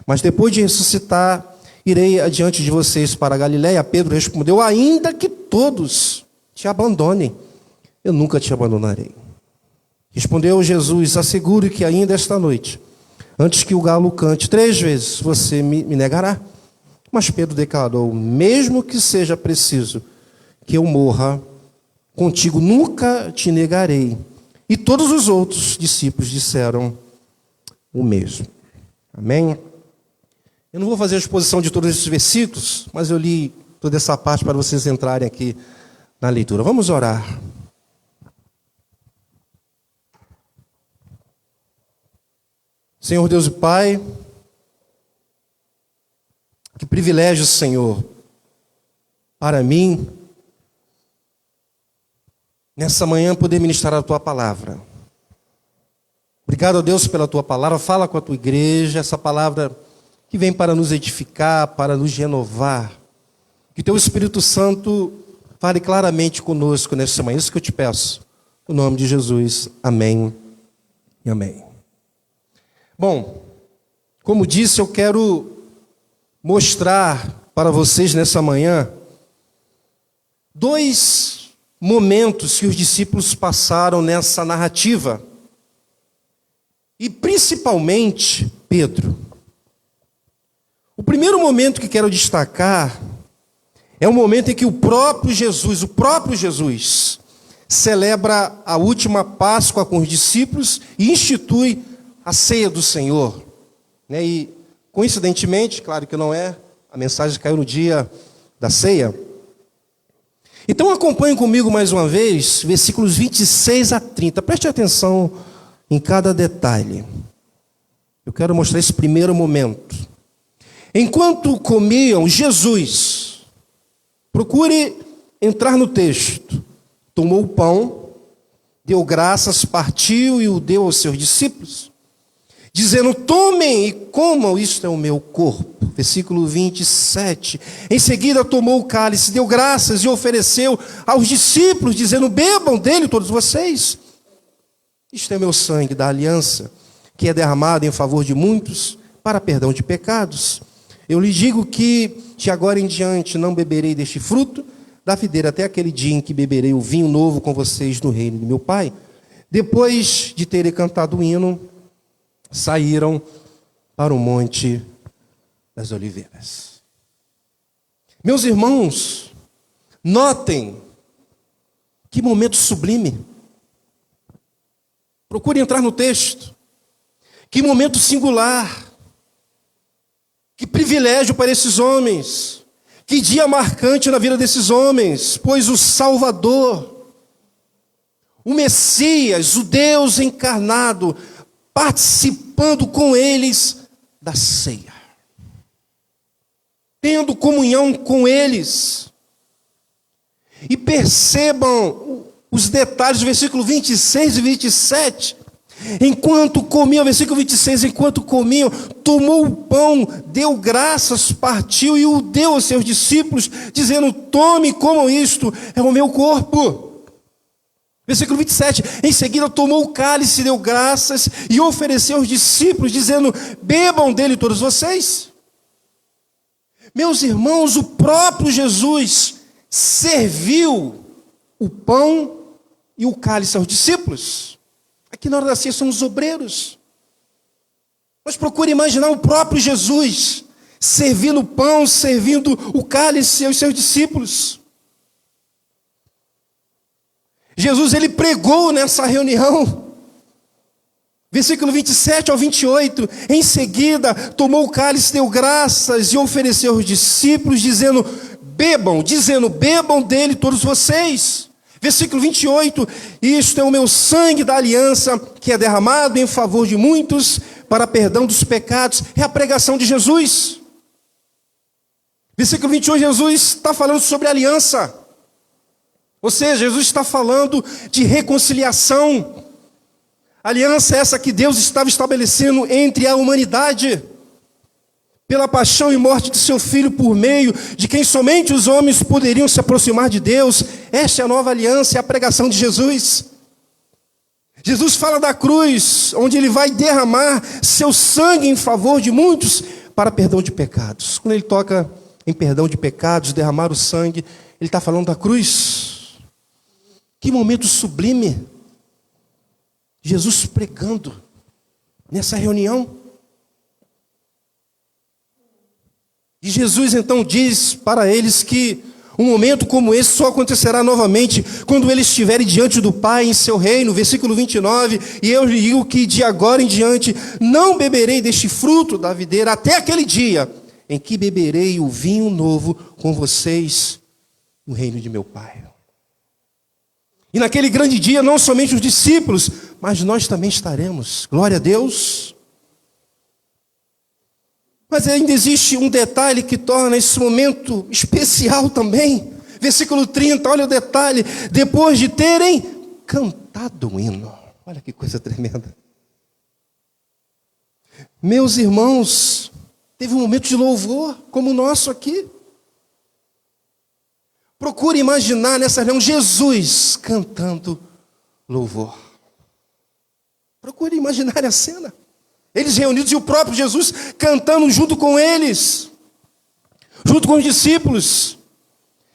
Mas depois de ressuscitar, irei adiante de vocês para a Galiléia. Pedro respondeu: ainda que todos te abandonem, eu nunca te abandonarei. Respondeu Jesus: asseguro que ainda esta noite, antes que o galo cante 3 vezes, você me negará. Mas Pedro declarou: mesmo que seja preciso que eu morra, contigo nunca te negarei. E todos os outros discípulos disseram o mesmo. Amém? Eu não vou fazer a exposição de todos esses versículos, mas eu li toda essa parte para vocês entrarem aqui na leitura. Vamos orar. Senhor Deus e Pai, que privilégio, Senhor, para mim, nessa manhã, poder ministrar a Tua palavra. Obrigado a Deus pela Tua palavra. Fala com a Tua igreja, essa palavra que vem para nos edificar, para nos renovar. Que Teu Espírito Santo fale claramente conosco nessa manhã. Isso que eu te peço. No nome de Jesus. Amém e amém. Bom, como disse, eu quero mostrar para vocês nessa manhã 2 momentos que os discípulos passaram nessa narrativa. E principalmente Pedro. O primeiro momento que quero destacar é o momento em que o próprio Jesus, celebra a última Páscoa com os discípulos e institui a ceia do Senhor. E, coincidentemente, claro que não é, a mensagem caiu no dia da ceia. Então acompanhe comigo mais uma vez, versículos 26 a 30. Preste atenção em cada detalhe. Eu quero mostrar esse primeiro momento. Enquanto comiam, Jesus, procure entrar no texto, tomou o pão, deu graças, partiu e o deu aos seus discípulos, dizendo: tomem e comam, isto é o meu corpo. Versículo 27. Em seguida tomou o cálice, deu graças e ofereceu aos discípulos, dizendo: bebam dele todos vocês. Isto é meu sangue da aliança, que é derramado em favor de muitos para perdão de pecados. Eu lhe digo que de agora em diante não beberei deste fruto da videira até aquele dia em que beberei o vinho novo com vocês no reino de meu Pai. Depois de terem cantado o hino, saíram para o Monte das Oliveiras. Meus irmãos, notem que momento sublime. Procure entrar no texto. Que momento singular. Que privilégio para esses homens. Que dia marcante na vida desses homens. Pois o Salvador, o Messias, o Deus encarnado, participando com eles da ceia. Tendo comunhão com eles. E percebam os detalhes do versículo 26 e 27. Enquanto comiam, versículo 26, enquanto comiam, tomou o pão, deu graças, partiu e o deu aos seus discípulos, dizendo: tome e comam isto, é o meu corpo. Versículo 27, em seguida tomou o cálice, deu graças e ofereceu aos discípulos, dizendo: bebam dele todos vocês. Meus irmãos, o próprio Jesus serviu o pão e o cálice aos discípulos. Aqui na hora da ceia são os obreiros. Mas procure imaginar o próprio Jesus servindo o pão, servindo o cálice aos seus discípulos. Jesus, ele pregou nessa reunião. Versículo 27 ao 28. Em seguida, tomou o cálice, deu graças e ofereceu aos discípulos, dizendo: bebam dele todos vocês. Versículo 28, isto é o meu sangue da aliança, que é derramado em favor de muitos, para perdão dos pecados. É a pregação de Jesus. Versículo 28, Jesus está falando sobre aliança. Ou seja, Jesus está falando de reconciliação. Aliança essa que Deus estava estabelecendo entre a humanidade, pela paixão e morte de seu Filho, por meio de quem somente os homens poderiam se aproximar de Deus. Esta é a nova aliança, é a pregação de Jesus. Jesus fala da cruz, onde ele vai derramar seu sangue em favor de muitos, para perdão de pecados. Quando ele toca em perdão de pecados, derramar o sangue, ele está falando da cruz. Que momento sublime. Jesus pregando nessa reunião. E Jesus então diz para eles que um momento como esse só acontecerá novamente quando eles estiverem diante do Pai em seu reino. Versículo 29, e eu lhe digo que de agora em diante não beberei deste fruto da videira até aquele dia em que beberei o vinho novo com vocês no reino de meu Pai. E naquele grande dia não somente os discípulos, mas nós também estaremos. Glória a Deus. Mas ainda existe um detalhe que torna esse momento especial também. Versículo 30, olha o detalhe. Depois de terem cantado um hino. Olha que coisa tremenda. Meus irmãos, teve um momento de louvor, como o nosso aqui. Procure imaginar nessa reunião Jesus cantando louvor. Procure imaginar a cena. Eles reunidos e o próprio Jesus cantando junto com eles, junto com os discípulos.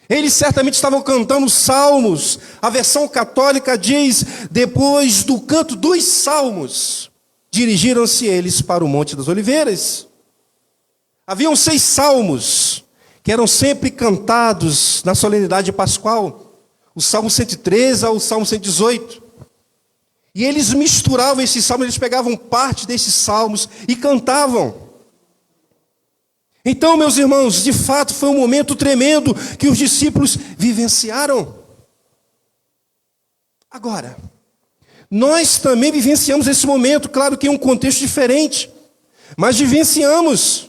Eles certamente estavam cantando salmos. A versão católica diz: depois do canto dos salmos, dirigiram-se eles para o Monte das Oliveiras. Haviam 6 salmos que eram sempre cantados na solenidade pascual. O Salmo 113 ao Salmo 118. E eles misturavam esses salmos, eles pegavam parte desses salmos e cantavam. Então, meus irmãos, de fato foi um momento tremendo que os discípulos vivenciaram. Agora, nós também vivenciamos esse momento, claro que em um contexto diferente, mas vivenciamos.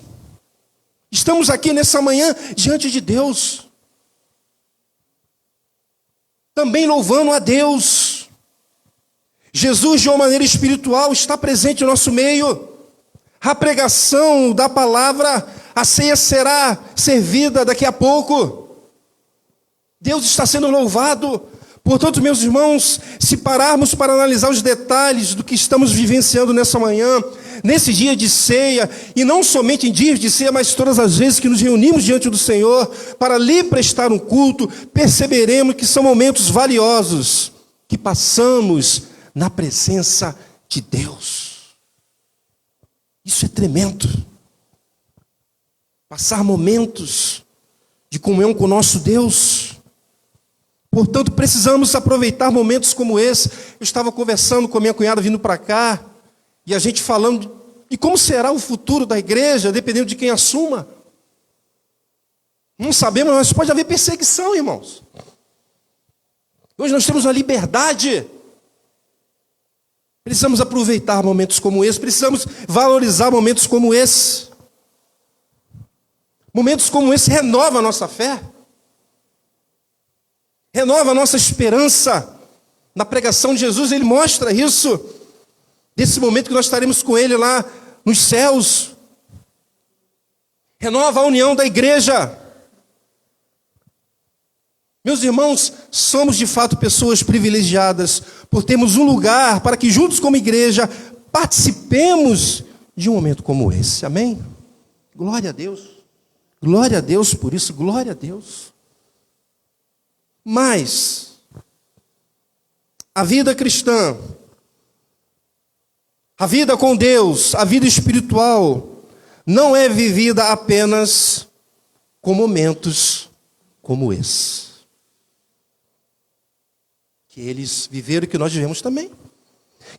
Estamos aqui nessa manhã diante de Deus, também louvando a Deus. Jesus, de uma maneira espiritual, está presente no nosso meio. A pregação da palavra, a ceia será servida daqui a pouco. Deus está sendo louvado. Portanto, meus irmãos, se pararmos para analisar os detalhes do que estamos vivenciando nessa manhã, nesse dia de ceia, e não somente em dias de ceia, mas todas as vezes que nos reunimos diante do Senhor para lhe prestar um culto, perceberemos que são momentos valiosos que passamos na presença de Deus. Isso é tremendo. Passar momentos de comunhão com o nosso Deus. Portanto, precisamos aproveitar momentos como esse. Eu estava conversando com a minha cunhada vindo para cá, E a gente falando de como será o futuro da igreja, dependendo de quem assuma. Não sabemos, mas pode haver perseguição, irmãos. Hoje nós temos uma liberdade. Precisamos aproveitar momentos como esse, precisamos valorizar momentos como esse. Momentos como esse renovam a nossa fé, renova a nossa esperança. Na pregação de Jesus, ele mostra isso, desse momento que nós estaremos com ele lá nos céus. Renova a união da igreja. Meus irmãos, somos de fato pessoas privilegiadas por termos um lugar para que juntos como igreja participemos de um momento como esse. Amém? Glória a Deus. Glória a Deus por isso, glória a Deus. Mas a vida cristã, a vida com Deus, a vida espiritual, não é vivida apenas com momentos como esse. Que eles viveram e que nós vivemos também.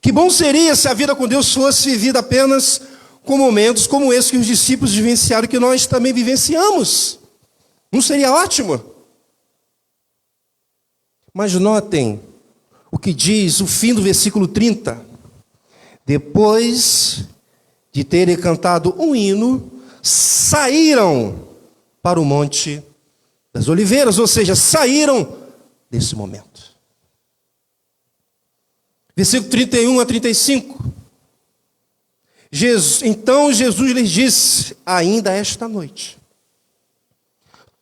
Que bom seria se a vida com Deus fosse vivida apenas com momentos como esse que os discípulos vivenciaram e que nós também vivenciamos. Não seria ótimo? Mas notem o que diz o fim do versículo 30. Depois de terem cantado um hino, saíram para o Monte das Oliveiras, ou seja, saíram desse momento. Versículo 31 a 35. Então Jesus lhes disse: ainda esta noite,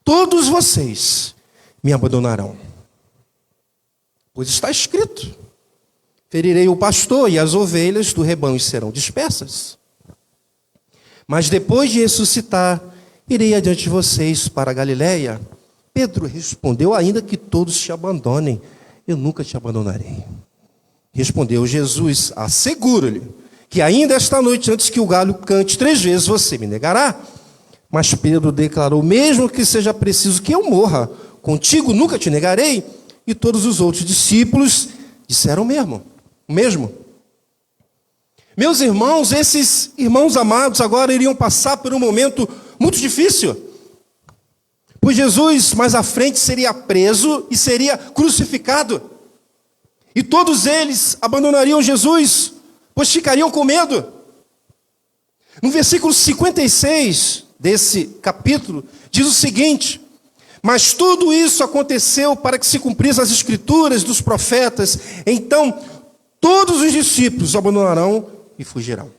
todos vocês me abandonarão. Pois está escrito: ferirei o pastor e as ovelhas do rebanho serão dispersas. Mas depois de ressuscitar, irei adiante de vocês para a Galiléia. Pedro respondeu: ainda que todos te abandonem, eu nunca te abandonarei. Respondeu Jesus: asseguro-lhe que ainda esta noite, antes que o galho cante 3 vezes, você me negará. Mas Pedro declarou: mesmo que seja preciso que eu morra, contigo nunca te negarei. E todos os outros discípulos disseram o mesmo. Meus irmãos, esses irmãos amados agora iriam passar por um momento muito difícil. Pois Jesus, mais à frente, seria preso e seria crucificado. E todos eles abandonariam Jesus, pois ficariam com medo. No versículo 56 desse capítulo, diz o seguinte: mas tudo isso aconteceu para que se cumprissem as escrituras dos profetas. Então, todos os discípulos abandonarão e fugirão.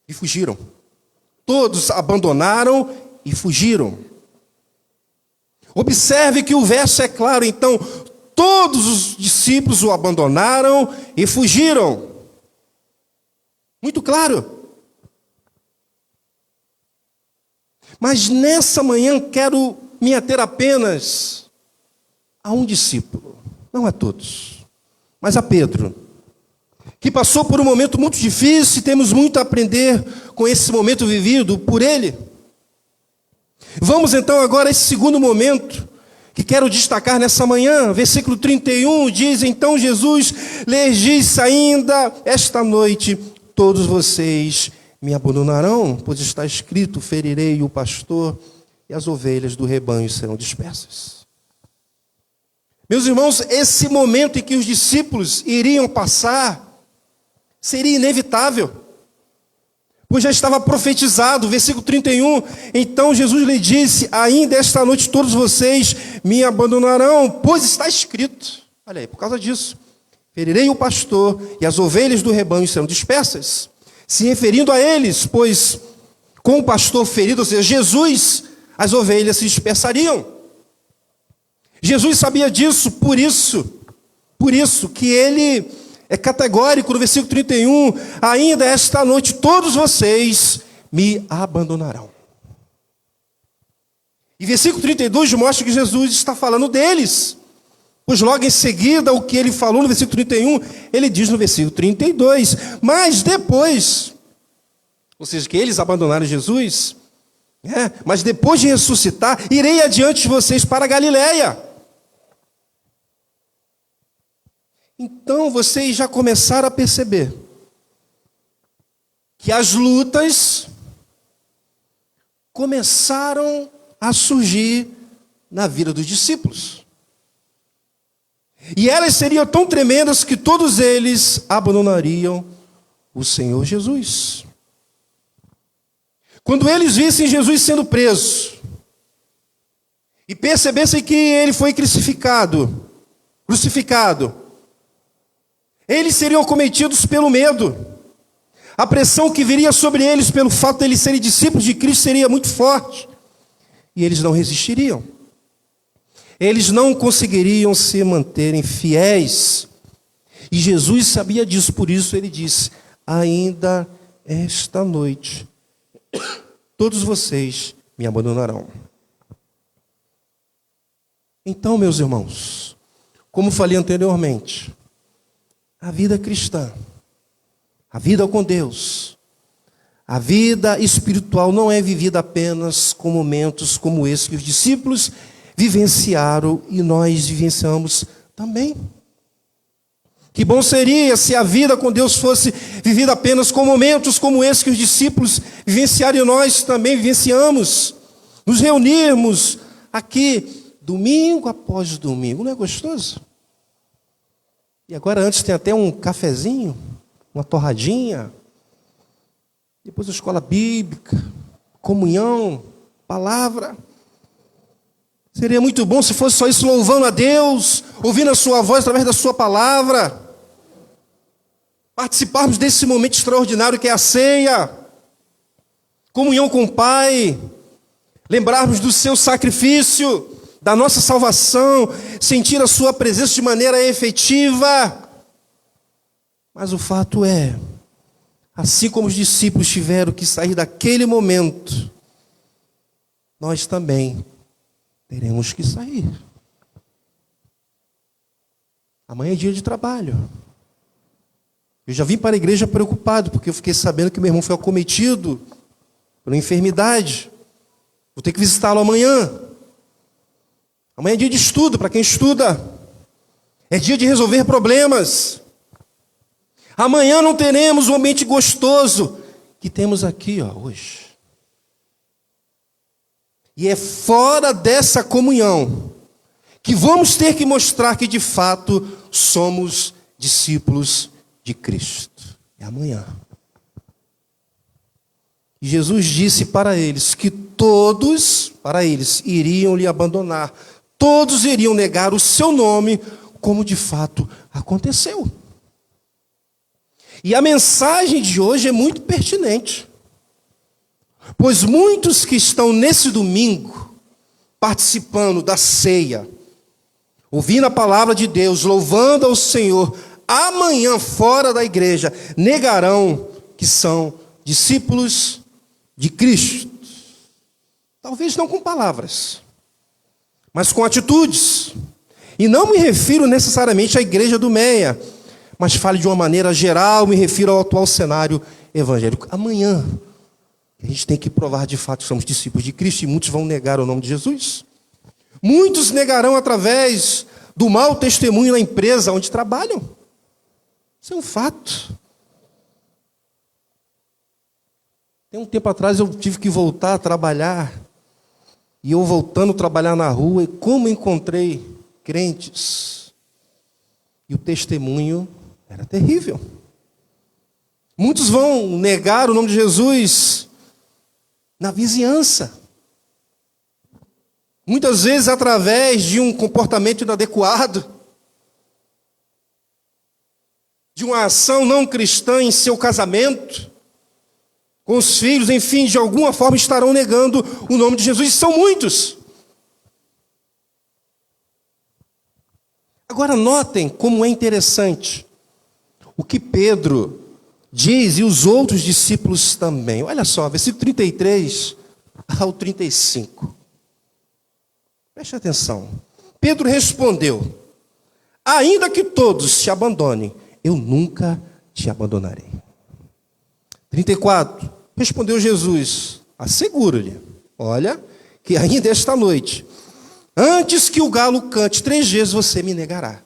E fugiram. Todos abandonaram e fugiram. Observe que o verso é claro, então, todos os discípulos o abandonaram e fugiram. Muito claro. Mas nessa manhã quero me ater apenas a um discípulo, não a todos, mas a Pedro, que passou por um momento muito difícil e temos muito a aprender com esse momento vivido por ele. Vamos então agora a esse segundo momento que quero destacar nessa manhã. Versículo 31 diz: então Jesus lhes disse: ainda esta noite todos vocês me abandonarão, pois está escrito: ferirei o pastor e as ovelhas do rebanho serão dispersas. Meus irmãos, esse momento em que os discípulos iriam passar seria inevitável, pois já estava profetizado. Versículo 31, então Jesus lhe disse: ainda esta noite todos vocês me abandonarão, pois está escrito. Olha aí, por causa disso, ferirei o pastor e as ovelhas do rebanho serão dispersas. Se referindo a eles, pois com o pastor ferido, ou seja, Jesus, as ovelhas se dispersariam. Jesus sabia disso, por isso que ele é categórico no versículo 31, ainda esta noite todos vocês me abandonarão. E versículo 32 mostra que Jesus está falando deles, pois logo em seguida o que ele falou no versículo 31, ele diz no versículo 32, mas depois, ou seja, que eles abandonaram Jesus, mas depois de ressuscitar, irei adiante de vocês para a Galiléia. Então vocês já começaram a perceber que as lutas começaram a surgir na vida dos discípulos. E elas seriam tão tremendas que todos eles abandonariam o Senhor Jesus. Quando eles vissem Jesus sendo preso e percebessem que ele foi crucificado, eles seriam acometidos pelo medo. A pressão que viria sobre eles pelo fato de eles serem discípulos de Cristo seria muito forte. E eles não resistiriam. Eles não conseguiriam se manterem fiéis. E Jesus sabia disso, por isso ele disse: ainda esta noite, todos vocês me abandonarão. Então, meus irmãos, como falei anteriormente, a vida cristã, a vida com Deus, a vida espiritual não é vivida apenas com momentos como esse que os discípulos vivenciaram e nós vivenciamos também. Que bom seria se a vida com Deus fosse vivida apenas com momentos como esse que os discípulos vivenciaram e nós também vivenciamos. Nos reunirmos aqui domingo após domingo. Não é gostoso? E agora antes tem até um cafezinho, uma torradinha, depois a escola bíblica, comunhão, palavra. Seria muito bom se fosse só isso, louvando a Deus, ouvindo a sua voz através da sua palavra. Participarmos desse momento extraordinário que é a ceia, comunhão com o Pai, lembrarmos do seu sacrifício, da nossa salvação, sentir a sua presença de maneira efetiva. Mas o fato é, assim como os discípulos tiveram que sair daquele momento, nós também teremos que sair. Amanhã é dia de trabalho. Eu já vim para a igreja preocupado, porque eu fiquei sabendo que meu irmão foi acometido por uma enfermidade. Vou ter que visitá-lo amanhã. Amanhã é dia de estudo, para quem estuda. É dia de resolver problemas. Amanhã não teremos o ambiente gostoso que temos aqui, hoje. E é fora dessa comunhão que vamos ter que mostrar que de fato somos discípulos de Cristo. É amanhã. E Jesus disse para eles que todos, para eles, iriam lhe abandonar. Todos iriam negar o seu nome, como de fato aconteceu. E a mensagem de hoje é muito pertinente. Pois muitos que estão nesse domingo, participando da ceia, ouvindo a palavra de Deus, louvando ao Senhor, amanhã fora da igreja, negarão que são discípulos de Cristo. Talvez não com palavras, mas com atitudes. E não me refiro necessariamente à igreja do Meia, mas falo de uma maneira geral, me refiro ao atual cenário evangélico. Amanhã, a gente tem que provar de fato que somos discípulos de Cristo, e muitos vão negar o nome de Jesus. Muitos negarão através do mau testemunho na empresa onde trabalham. Isso é um fato. Tem um tempo atrás eu tive que voltar a trabalhar, e eu voltando a trabalhar na rua, e como encontrei crentes, e o testemunho era terrível. Muitos vão negar o nome de Jesus na vizinhança. Muitas vezes através de um comportamento inadequado, de uma ação não cristã em seu casamento, com os filhos, enfim, de alguma forma estarão negando o nome de Jesus. E são muitos. Agora notem como é interessante o que Pedro diz e os outros discípulos também. Olha só, versículo 33 ao 35. Preste atenção. Pedro respondeu: ainda que todos te abandonem, eu nunca te abandonarei. 34. Respondeu Jesus: asseguro-lhe, olha, que ainda esta noite, antes que o galo cante 3 vezes, você me negará.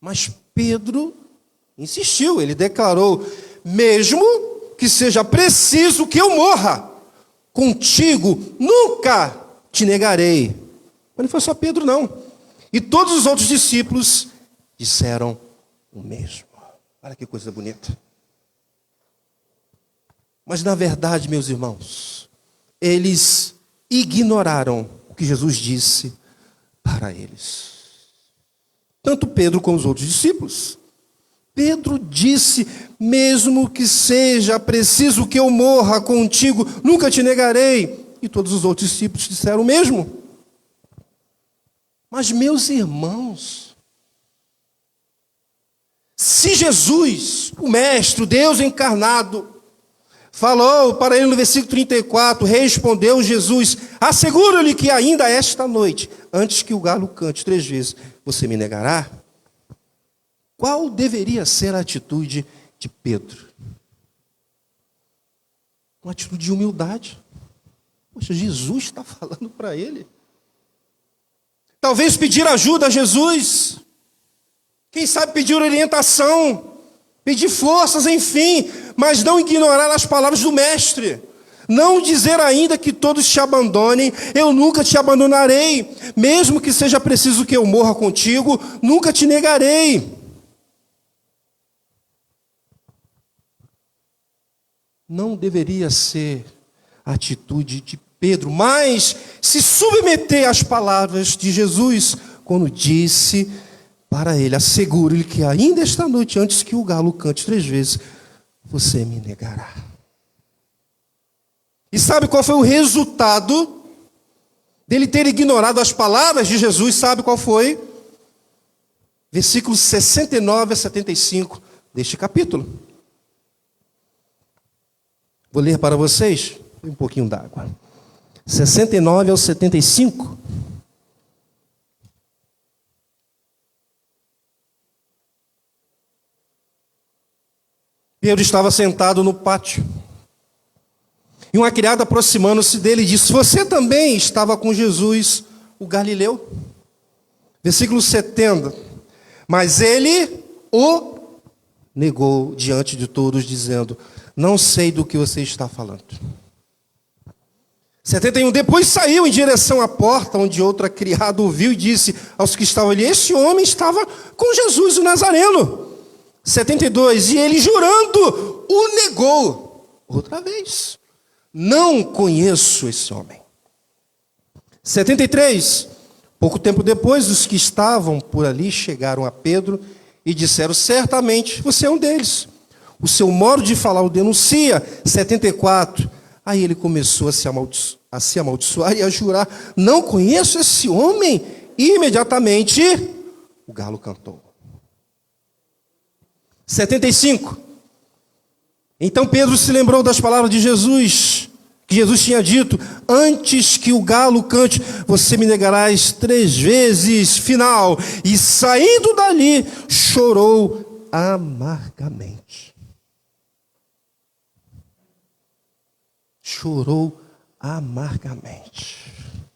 Mas Pedro insistiu, ele declarou: mesmo que seja preciso que eu morra, contigo nunca te negarei. Mas não foi só Pedro, não. E todos os outros discípulos disseram o mesmo. Olha que coisa bonita. Mas na verdade, meus irmãos, eles ignoraram o que Jesus disse para eles. Tanto Pedro como os outros discípulos. Pedro disse: mesmo que seja preciso que eu morra contigo, nunca te negarei. E todos os outros discípulos disseram o mesmo. Mas, meus irmãos, se Jesus, o Mestre, o Deus encarnado, falou para ele no versículo 34, respondeu Jesus: asseguro-lhe que ainda esta noite, antes que o galo cante 3 vezes, você me negará? Qual deveria ser a atitude de Pedro? Uma atitude de humildade. Poxa, Jesus está falando para ele. Talvez pedir ajuda a Jesus. Quem sabe pedir orientação, pedir forças, enfim, mas não ignorar as palavras do Mestre. Não dizer ainda que todos te abandonem, eu nunca te abandonarei. Mesmo que seja preciso que eu morra contigo, nunca te negarei. Não deveria ser a atitude de Pedro, mas se submeter às palavras de Jesus, quando disse para ele: asseguro-lhe que ainda esta noite, antes que o galo cante 3 vezes, você me negará. E sabe qual foi o resultado dele ter ignorado as palavras de Jesus? Sabe qual foi? Versículos 69 a 75 deste capítulo. Vou ler para vocês um pouquinho d'água. 69 ao 75. Pedro estava sentado no pátio. E uma criada, aproximando-se dele, disse: você também estava com Jesus, o Galileu? Versículo 70. Mas ele o negou diante de todos, dizendo: não sei do que você está falando. 71. Depois saiu em direção à porta, onde outra criada ouviu e disse aos que estavam ali: esse homem estava com Jesus, o Nazareno. 72. E ele, jurando, o negou outra vez: não conheço esse homem. 73. Pouco tempo depois, os que estavam por ali chegaram a Pedro e disseram: certamente você é um deles. O seu modo de falar o denuncia. 74. Aí ele começou a se amaldiçoar e a jurar: não conheço esse homem. E imediatamente o galo cantou. 75. Então Pedro se lembrou das palavras de Jesus, que Jesus tinha dito: antes que o galo cante, você me negarás 3 vezes. Final. E saindo dali, chorou amargamente. Chorou amargamente.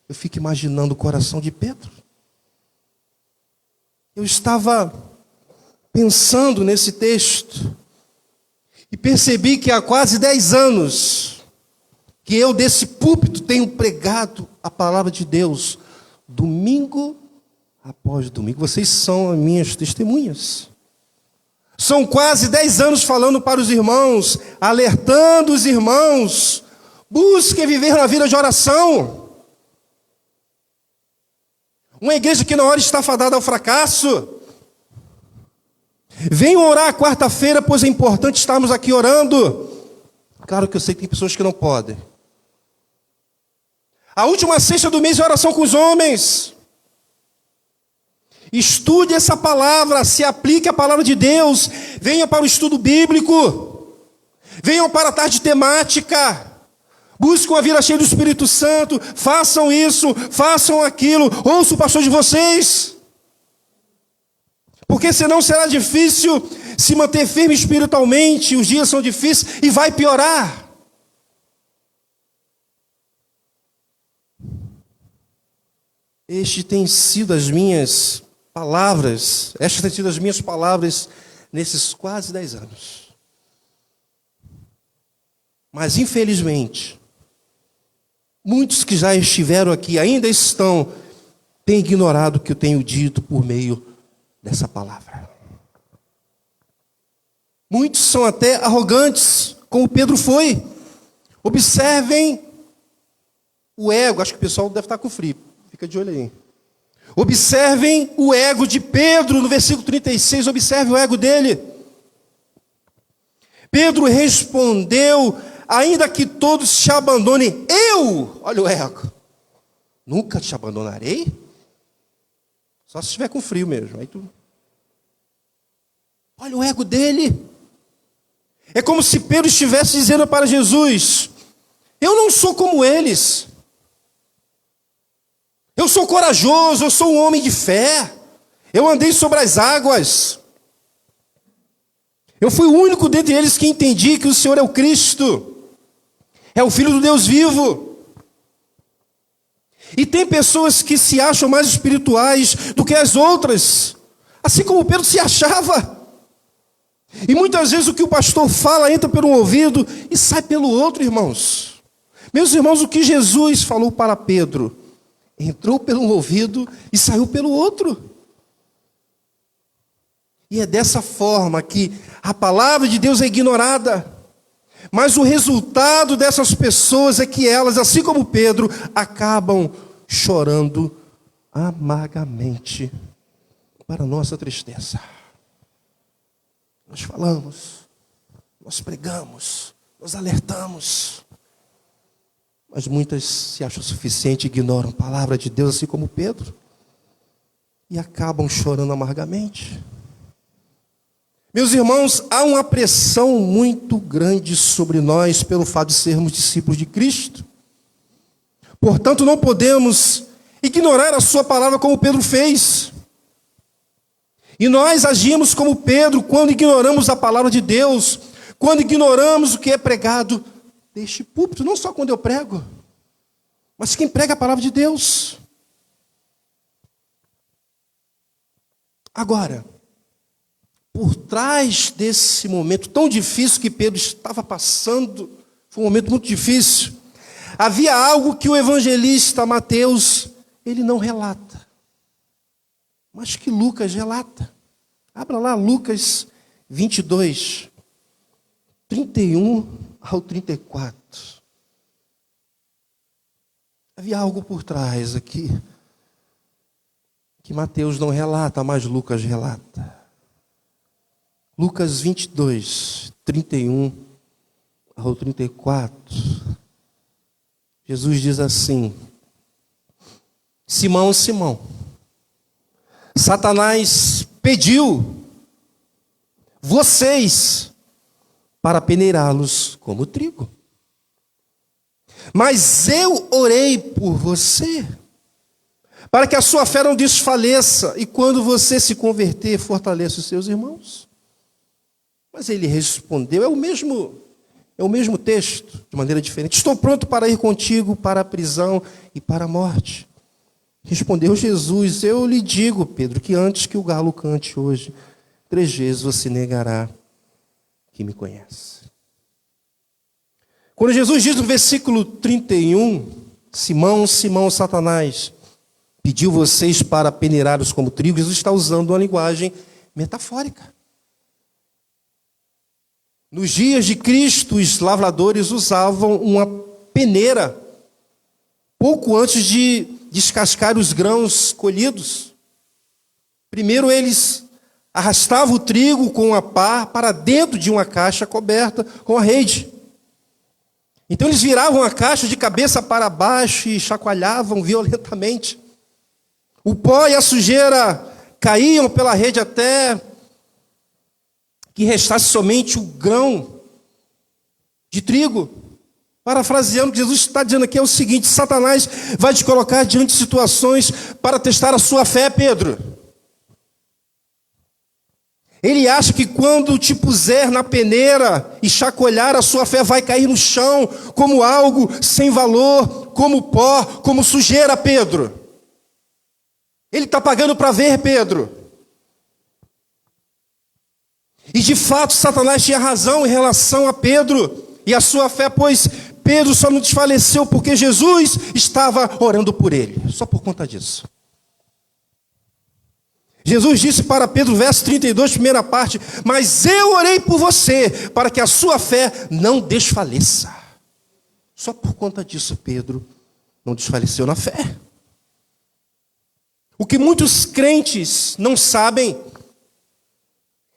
Eu fico imaginando o coração de Pedro. Eu estava pensando nesse texto e percebi que há quase 10 anos que eu desse púlpito tenho pregado a palavra de Deus, domingo após domingo. Vocês são as minhas testemunhas. São quase 10 anos falando para os irmãos, alertando os irmãos: busquem viver na vida de oração. Uma igreja que na hora está fadada ao fracasso. Venham orar quarta-feira, pois é importante estarmos aqui orando. Claro que eu sei que tem pessoas que não podem. A última sexta do mês é oração com os homens. Estude essa palavra, se aplique a palavra de Deus. Venham para o estudo bíblico. Venham para a tarde temática. Busquem a vida cheia do Espírito Santo. Façam isso, façam aquilo. Ouçam o pastor de vocês. Porque senão será difícil se manter firme espiritualmente. Os dias são difíceis e vai piorar. Estas têm sido as minhas palavras nesses quase 10 anos. Mas, infelizmente, muitos que já estiveram aqui, ainda estão, têm ignorado o que eu tenho dito por meio dessa palavra. Muitos são até arrogantes, como Pedro foi. Observem o ego, acho que o pessoal deve estar com frio, fica de olho aí. Observem o ego de Pedro, no versículo 36, observe o ego dele. Pedro respondeu: ainda que todos te abandonem, olha o ego, nunca te abandonarei. Só se estiver com frio mesmo. Aí tu... Olha o ego dele. É como se Pedro estivesse dizendo para Jesus: eu não sou como eles. Eu sou corajoso, eu sou um homem de fé. Eu andei sobre as águas. Eu fui o único dentre eles que entendi que o Senhor é o Cristo. É o Filho do Deus vivo. E tem pessoas que se acham mais espirituais do que as outras, assim como Pedro se achava. E muitas vezes o que o pastor fala entra por um ouvido e sai pelo outro, irmãos. Meus irmãos, o que Jesus falou para Pedro entrou pelo ouvido e saiu pelo outro. E é dessa forma que a palavra de Deus é ignorada. Mas o resultado dessas pessoas é que elas, assim como Pedro, acabam chorando amargamente, para nossa tristeza. Nós falamos, nós pregamos, nós alertamos, mas muitas se acham suficiente, ignoram a palavra de Deus, assim como Pedro, e acabam chorando amargamente. Meus irmãos, há uma pressão muito grande sobre nós pelo fato de sermos discípulos de Cristo. Portanto, não podemos ignorar a sua palavra como Pedro fez. E nós agimos como Pedro quando ignoramos a palavra de Deus, quando ignoramos o que é pregado deste púlpito, não só quando eu prego, mas quem prega a palavra de Deus. Agora, por trás desse momento tão difícil que Pedro estava passando, foi um momento muito difícil, havia algo que o evangelista Mateus, ele não relata, mas que Lucas relata. Abra lá Lucas 22, 31 ao 34. Havia algo por trás aqui, que Mateus não relata, mas Lucas relata. Lucas 22, 31 ao 34. Jesus diz assim: Simão, Simão, Satanás pediu vocês para peneirá-los como trigo. Mas eu orei por você, para que a sua fé não desfaleça, e quando você se converter, fortaleça os seus irmãos. Mas ele respondeu, é o mesmo texto, de maneira diferente: estou pronto para ir contigo para a prisão e para a morte. Respondeu Jesus: eu lhe digo, Pedro, que antes que o galo cante hoje, 3 vezes você negará que me conhece. Quando Jesus diz no versículo 31, Simão, Simão, Satanás pediu vocês para peneirá-los como trigo, Jesus está usando uma linguagem metafórica. Nos dias de Cristo, os lavradores usavam uma peneira pouco antes de descascar os grãos colhidos. Primeiro eles arrastavam o trigo com a pá para dentro de uma caixa coberta com a rede. Então eles viravam a caixa de cabeça para baixo e chacoalhavam violentamente. O pó e a sujeira caíam pela rede até que restasse somente o grão de trigo. Parafraseando o que Jesus está dizendo aqui é o seguinte: Satanás vai te colocar diante de situações para testar a sua fé, Pedro. Ele acha que quando te puser na peneira e chacoalhar, a sua fé vai cair no chão como algo sem valor, como pó, como sujeira, Pedro. Ele está pagando para ver, Pedro. E de fato, Satanás tinha razão em relação a Pedro e a sua fé, pois Pedro só não desfaleceu porque Jesus estava orando por ele, só por conta disso. Jesus disse para Pedro, verso 32, primeira parte: mas eu orei por você, para que a sua fé não desfaleça. Só por conta disso, Pedro não desfaleceu na fé. O que muitos crentes não sabem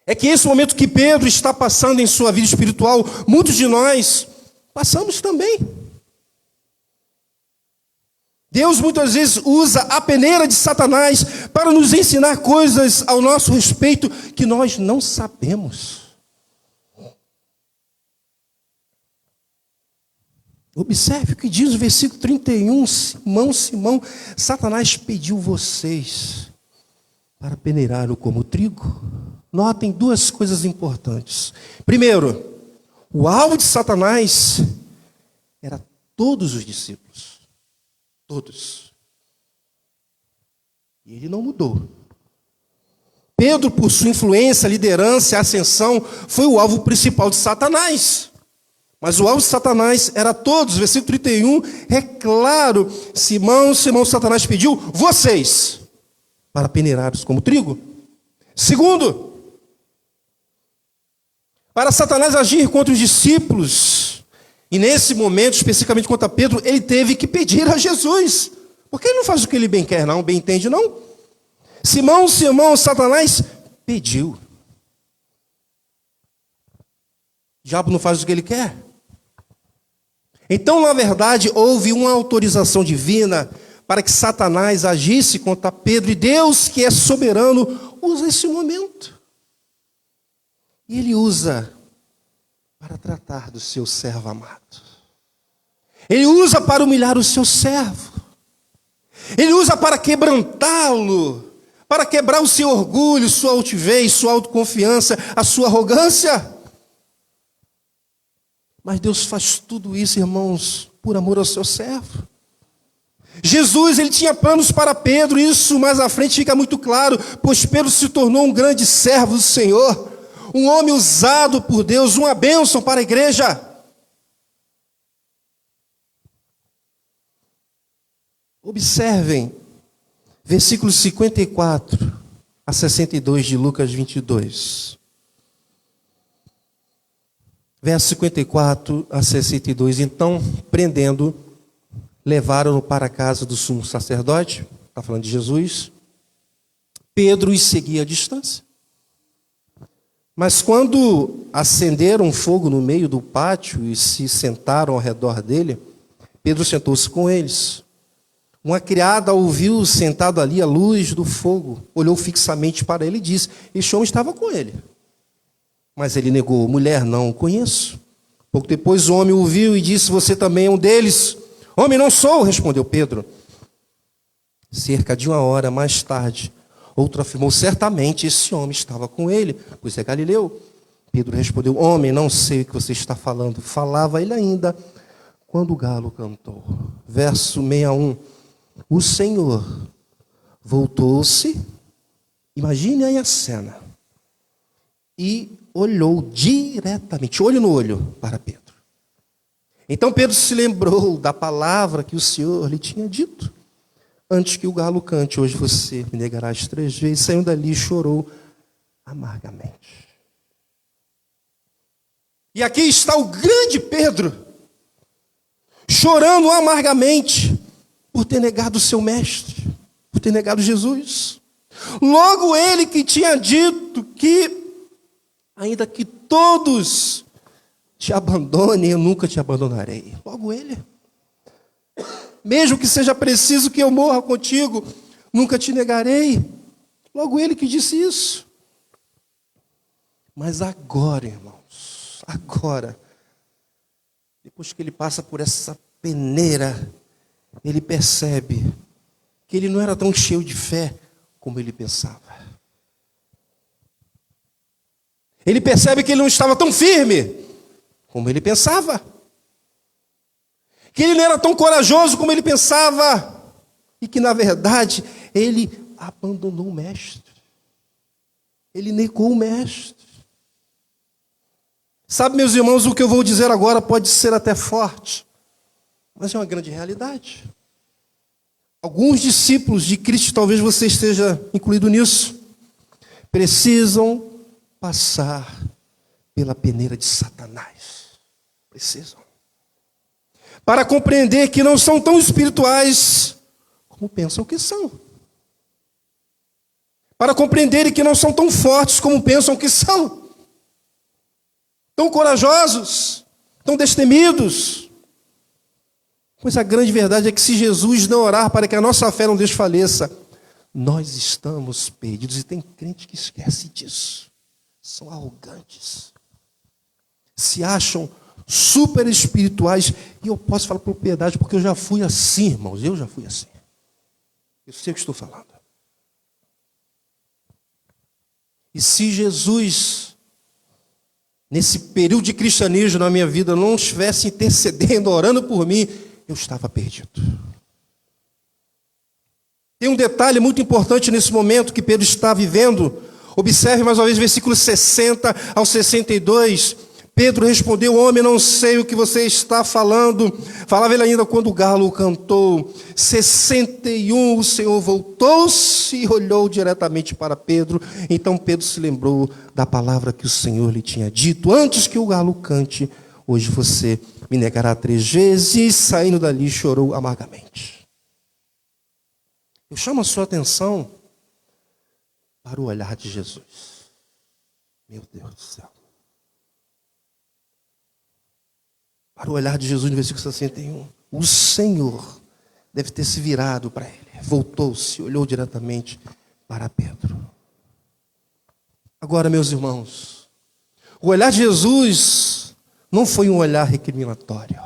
é que esse momento que Pedro está passando em sua vida espiritual, muitos de nós passamos também. Deus muitas vezes usa a peneira de Satanás para nos ensinar coisas ao nosso respeito que nós não sabemos. Observe o que diz o versículo 31. Simão, Simão, Satanás pediu vocês para peneirá-lo como trigo. Notem duas coisas importantes. Primeiro, o alvo de Satanás era todos os discípulos. Todos. E ele não mudou. Pedro, por sua influência, liderança e ascensão, foi o alvo principal de Satanás. Mas o alvo de Satanás era todos. Versículo 31 é claro: Simão, Simão, Satanás pediu vocês para peneirá-los como trigo. Segundo, para Satanás agir contra os discípulos, e nesse momento, especificamente contra Pedro, ele teve que pedir a Jesus. Porque ele não faz o que ele bem quer, não, bem entende, não. Simão, Simão, Satanás pediu. O diabo não faz o que ele quer. Então, na verdade, houve uma autorização divina para que Satanás agisse contra Pedro, e Deus, que é soberano, usa esse momento. E ele usa para tratar do seu servo amado. Ele usa para humilhar o seu servo. Ele usa para quebrantá-lo, para quebrar o seu orgulho, sua altivez, sua autoconfiança, a sua arrogância. Mas Deus faz tudo isso, irmãos, por amor ao seu servo. Jesus, ele tinha planos para Pedro, isso mais à frente fica muito claro, pois Pedro se tornou um grande servo do Senhor, um homem usado por Deus, uma bênção para a igreja. Observem, versículos 54 a 62 de Lucas 22. Verso 54 a 62. Então, prendendo, levaram-no para a casa do sumo sacerdote, está falando de Jesus. Pedro os seguia à distância. Mas quando acenderam fogo no meio do pátio e se sentaram ao redor dele, Pedro sentou-se com eles. Uma criada ouviu sentado ali à luz do fogo, olhou fixamente para ele e disse: este homem estava com ele. Mas ele negou: mulher, não o conheço. Pouco depois o homem o viu e disse: você também é um deles. Homem, não sou, respondeu Pedro. Cerca de uma hora mais tarde, outro afirmou: certamente esse homem estava com ele, pois é galileu. Pedro respondeu: homem, não sei o que você está falando. Falava ele ainda quando o galo cantou. Verso 61. O Senhor voltou-se, imagine aí a cena, e olhou diretamente, olho no olho, para Pedro. Então Pedro se lembrou da palavra que o Senhor lhe tinha dito: antes que o galo cante, hoje você me negarás 3 vezes. Saiu dali e chorou amargamente. E aqui está o grande Pedro, chorando amargamente, por ter negado o seu mestre, por ter negado Jesus. Logo ele que tinha dito que, ainda que todos te abandonem, eu nunca te abandonarei. Logo ele. Mesmo que seja preciso que eu morra contigo, nunca te negarei. Logo ele que disse isso. Mas agora, irmãos, agora, depois que ele passa por essa peneira, ele percebe que ele não era tão cheio de fé como ele pensava. Ele percebe que ele não estava tão firme como ele pensava. Que ele não era tão corajoso como ele pensava. E que, na verdade, ele abandonou o mestre. Ele negou o mestre. Sabe, meus irmãos, o que eu vou dizer agora pode ser até forte, mas é uma grande realidade. Alguns discípulos de Cristo, talvez você esteja incluído nisso, precisam passar pela peneira de Satanás. Precisam. Para compreender que não são tão espirituais como pensam que são. Para compreenderem que não são tão fortes como pensam que são. Tão corajosos, tão destemidos. Pois a grande verdade é que se Jesus não orar para que a nossa fé não desfaleça, nós estamos perdidos. E tem crente que esquece disso. São arrogantes. Se acham super espirituais. E eu posso falar propriedade porque eu já fui assim, irmãos. Eu já fui assim. Eu sei o que estou falando. E se Jesus, nesse período de cristianismo na minha vida, não estivesse intercedendo, orando por mim, eu estava perdido. Tem um detalhe muito importante nesse momento que Pedro está vivendo. Observe mais uma vez, versículos 60 ao 62. Pedro respondeu: homem, não sei o que você está falando. Falava ele ainda quando o galo cantou. 61, o Senhor voltou-se e olhou diretamente para Pedro. Então Pedro se lembrou da palavra que o Senhor lhe tinha dito: antes que o galo cante, hoje você me negará 3 vezes. E saindo dali chorou amargamente. Eu chamo a sua atenção para o olhar de Jesus. Meu Deus do céu. Para o olhar de Jesus no versículo 61. O Senhor deve ter se virado para ele. Voltou-se, olhou diretamente para Pedro. Agora, meus irmãos, o olhar de Jesus não foi um olhar recriminatório.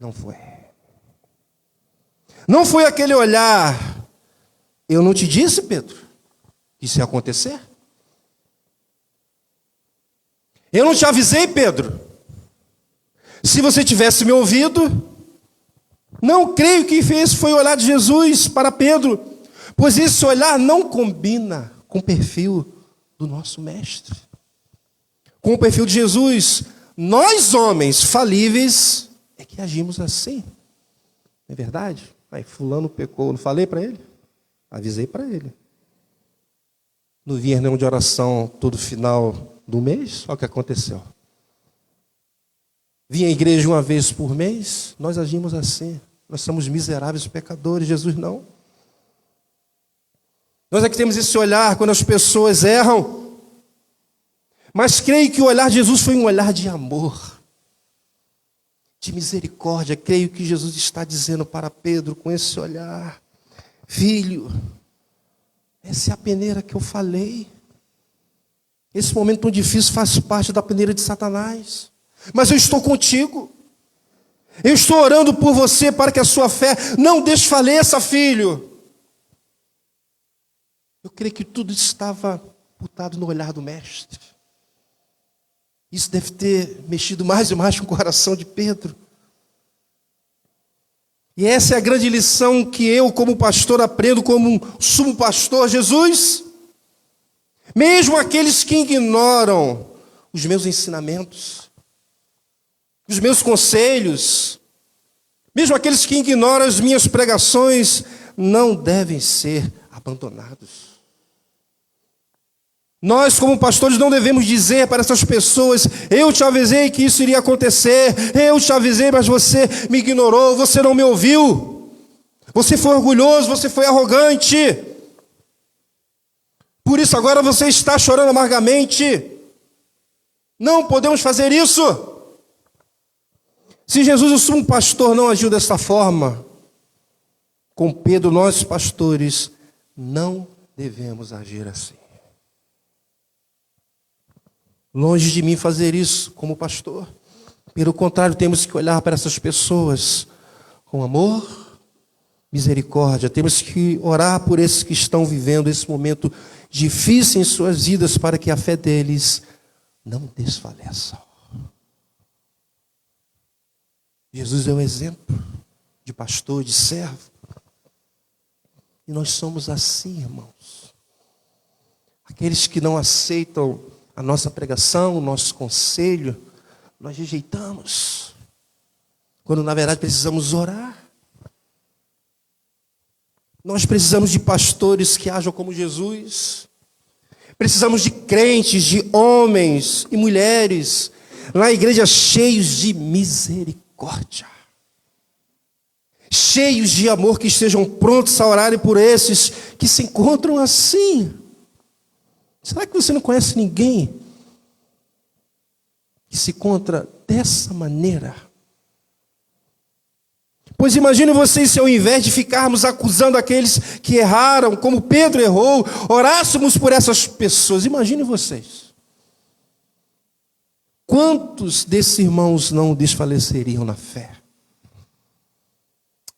Não foi. Não foi aquele olhar: eu não te disse, Pedro, que isso ia acontecer? Eu não te avisei, Pedro? Se você tivesse me ouvido. Não creio que esse foi o olhar de Jesus para Pedro, pois esse olhar não combina com o perfil do nosso mestre, com o perfil de Jesus. Nós, homens falíveis, é que agimos assim. Não é verdade? Aí fulano pecou, não falei para ele? Avisei para ele. No vinha reunião de oração todo final do mês, olha o que aconteceu. Vinha à igreja uma vez por mês, nós agimos assim. Nós somos miseráveis pecadores, Jesus não. Nós é que temos esse olhar quando as pessoas erram. Mas creio que o olhar de Jesus foi um olhar de amor, de misericórdia. Creio que Jesus está dizendo para Pedro com esse olhar: filho, essa é a peneira que eu falei. Esse momento tão difícil faz parte da peneira de Satanás. Mas eu estou contigo. Eu estou orando por você para que a sua fé não desfaleça, filho. Eu creio que tudo estava botado no olhar do mestre. Isso deve ter mexido mais e mais com o coração de Pedro. E essa é a grande lição que eu, como pastor, aprendo como um sumo pastor. Jesus, mesmo aqueles que ignoram os meus ensinamentos, os meus conselhos, mesmo aqueles que ignoram as minhas pregações, não devem ser abandonados. Nós, como pastores, não devemos dizer para essas pessoas: eu te avisei que isso iria acontecer, eu te avisei, mas você me ignorou, você não me ouviu, você foi orgulhoso, você foi arrogante, por isso agora você está chorando amargamente. Não podemos fazer isso. Se Jesus, o sumo pastor, não agiu dessa forma com Pedro, nós, pastores, não devemos agir assim. Longe de mim fazer isso como pastor. Pelo contrário, temos que olhar para essas pessoas com amor, misericórdia. Temos que orar por esses que estão vivendo esse momento difícil em suas vidas, para que a fé deles não desfaleça. Jesus é um exemplo de pastor, de servo. E nós somos assim, irmãos. Aqueles que não aceitam a nossa pregação, o nosso conselho, nós rejeitamos, quando na verdade precisamos orar. Nós precisamos de pastores que ajam como Jesus. Precisamos de crentes, de homens e mulheres na igreja cheios de misericórdia, cheios de amor, que estejam prontos a orarem por esses que se encontram assim. Será que você não conhece ninguém que se encontra dessa maneira? Pois imagine vocês se ao invés de ficarmos acusando aqueles que erraram, como Pedro errou, orássemos por essas pessoas. Imagine vocês. Quantos desses irmãos não desfaleceriam na fé?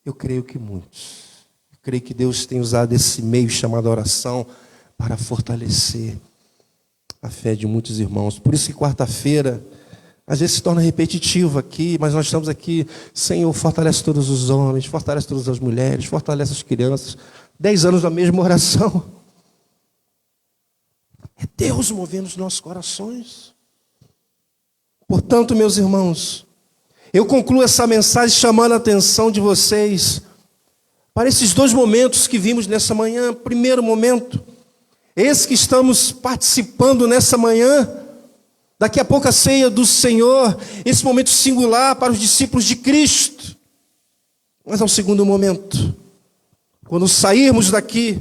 Eu creio que muitos. Eu creio que Deus tem usado esse meio chamado oração para fortalecer a fé de muitos irmãos. Por isso que quarta-feira às vezes se torna repetitivo aqui, mas nós estamos aqui, Senhor, fortalece todos os homens, fortalece todas as mulheres, fortalece as crianças. 10 anos da mesma oração. É Deus movendo os nossos corações. Portanto, meus irmãos, eu concluo essa mensagem chamando a atenção de vocês para esses 2 momentos que vimos nessa manhã. Primeiro momento, esse que estamos participando nessa manhã. Daqui a pouco a ceia do Senhor, esse momento singular para os discípulos de Cristo. Mas ao segundo momento, quando sairmos daqui,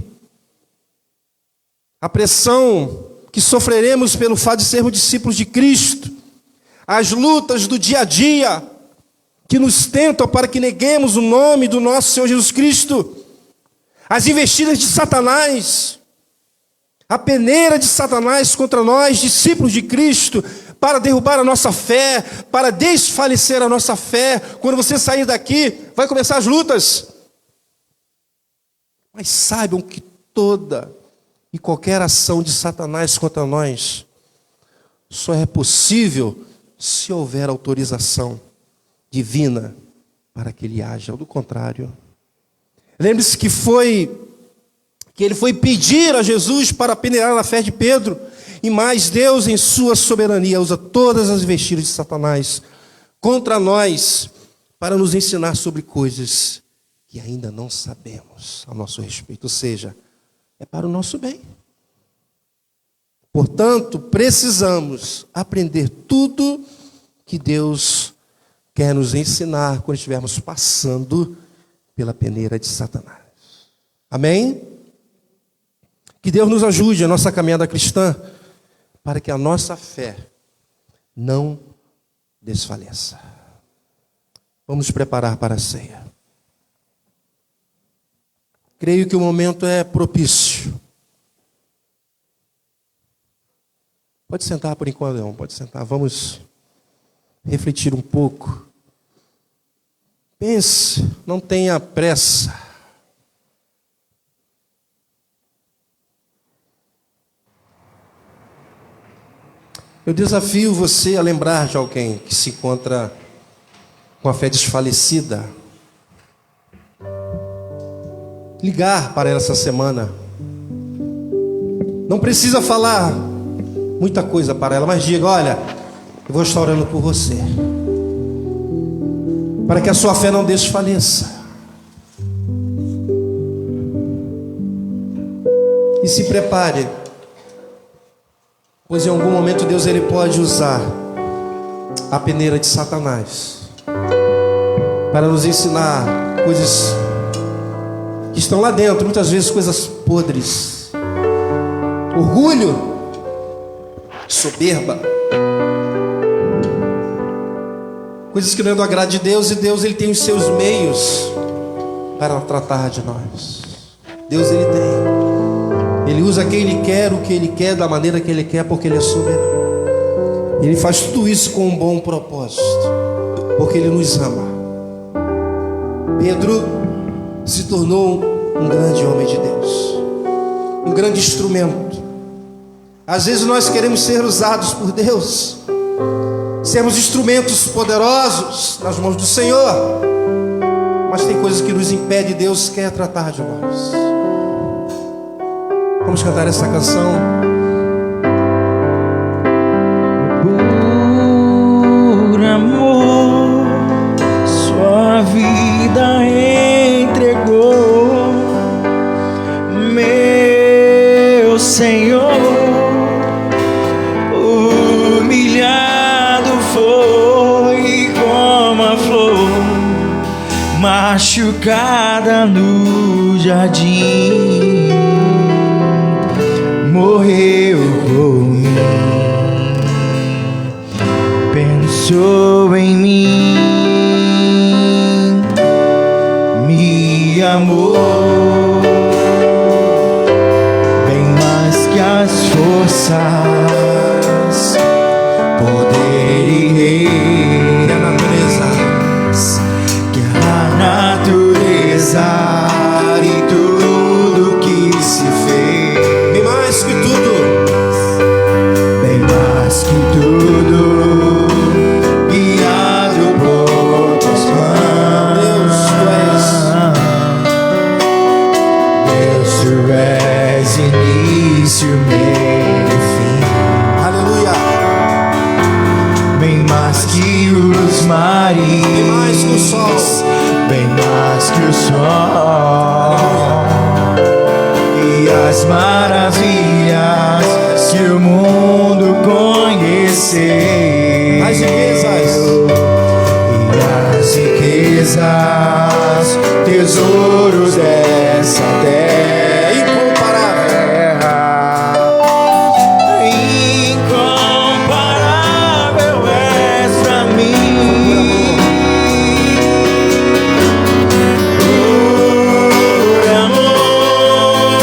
a pressão que sofreremos pelo fato de sermos discípulos de Cristo, as lutas do dia a dia que nos tentam para que neguemos o nome do nosso Senhor Jesus Cristo, as investidas de Satanás, a peneira de Satanás contra nós, discípulos de Cristo, para derrubar a nossa fé, para desfalecer a nossa fé. Quando você sair daqui, vai começar as lutas. Mas saibam que toda e qualquer ação de Satanás contra nós só é possível se houver autorização divina para que ele haja. Do contrário, lembre-se que ele foi pedir a Jesus para peneirar na fé de Pedro, e mais, Deus em sua soberania usa todas as investidas de Satanás contra nós para nos ensinar sobre coisas que ainda não sabemos a nosso respeito, ou seja, é para o nosso bem. Portanto, precisamos aprender tudo que Deus quer nos ensinar quando estivermos passando pela peneira de Satanás. Amém? Que Deus nos ajude a nossa caminhada cristã, para que a nossa fé não desfaleça. Vamos nos preparar para a ceia. Creio que o momento é propício. Pode sentar por enquanto, Leão, pode sentar. Vamos refletir um pouco. Pense, não tenha pressa. Eu desafio você a lembrar de alguém que se encontra com a fé desfalecida. Ligar para ela essa semana. Não precisa falar muita coisa para ela, mas diga: olha, eu vou estar orando por você, para que a sua fé não desfaleça. E se prepare, pois em algum momento Deus ele pode usar a peneira de Satanás para nos ensinar coisas que estão lá dentro, muitas vezes coisas podres, orgulho, soberba, coisas que não é do agrado de Deus, e Deus ele tem os seus meios para tratar de nós. Deus ele tem. Ele usa quem Ele quer, o que Ele quer, da maneira que Ele quer, porque Ele é soberano. Ele faz tudo isso com um bom propósito, porque Ele nos ama. Pedro se tornou um grande homem de Deus, um grande instrumento. Às vezes nós queremos ser usados por Deus, sermos instrumentos poderosos nas mãos do Senhor, mas tem coisas que nos impedem, e Deus quer tratar de nós. Vamos cantar essa canção. Por amor, sua vida entregou, meu Senhor. Humilhado foi como a flor machucada no jardim, morreu por mim, pensou em mim, me amou bem mais que as forças, poder e rei, que a natureza e tudo que se fez, Bem mais que tudo, bem mais que tudo, guiado por tuas mãos. Deus, tu és início, meio e fim. aleluia. Bem mais que os mares, Bem mais que o sol, bem mais que o sol, e as maravilhas que o mundo conheceu, as riquezas, e as riquezas, tesouros dessa terra incomparável és pra mim. Por amor,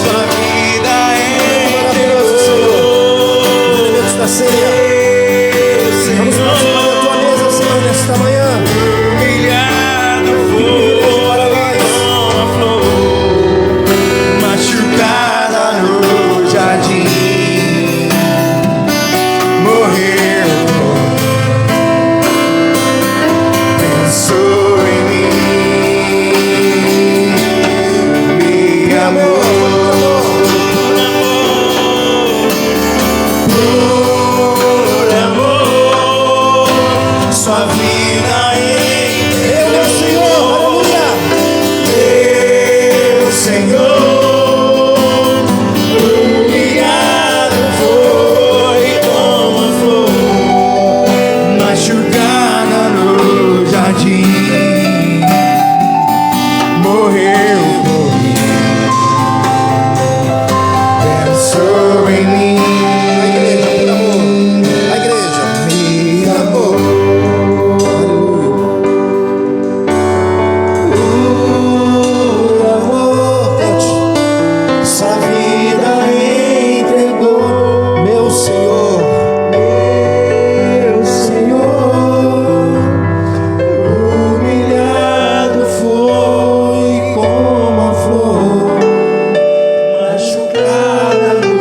sua vida elementos da ceia. Vamos participar da tua mesa, Senhor, nesta manhã. humilhado foi como a flor machucada no jardim, morreu, pensou em mim, me amou por amor, sua vida Meu Senhor, aleluia. meu Senhor, humilhado foi como a flor machucada no jardim, morreu por mim, pensou em mim, A igreja, me amou. Por amor, sua vida entregou, meu Senhor, meu Senhor. Humilhado foi como a flor machucada no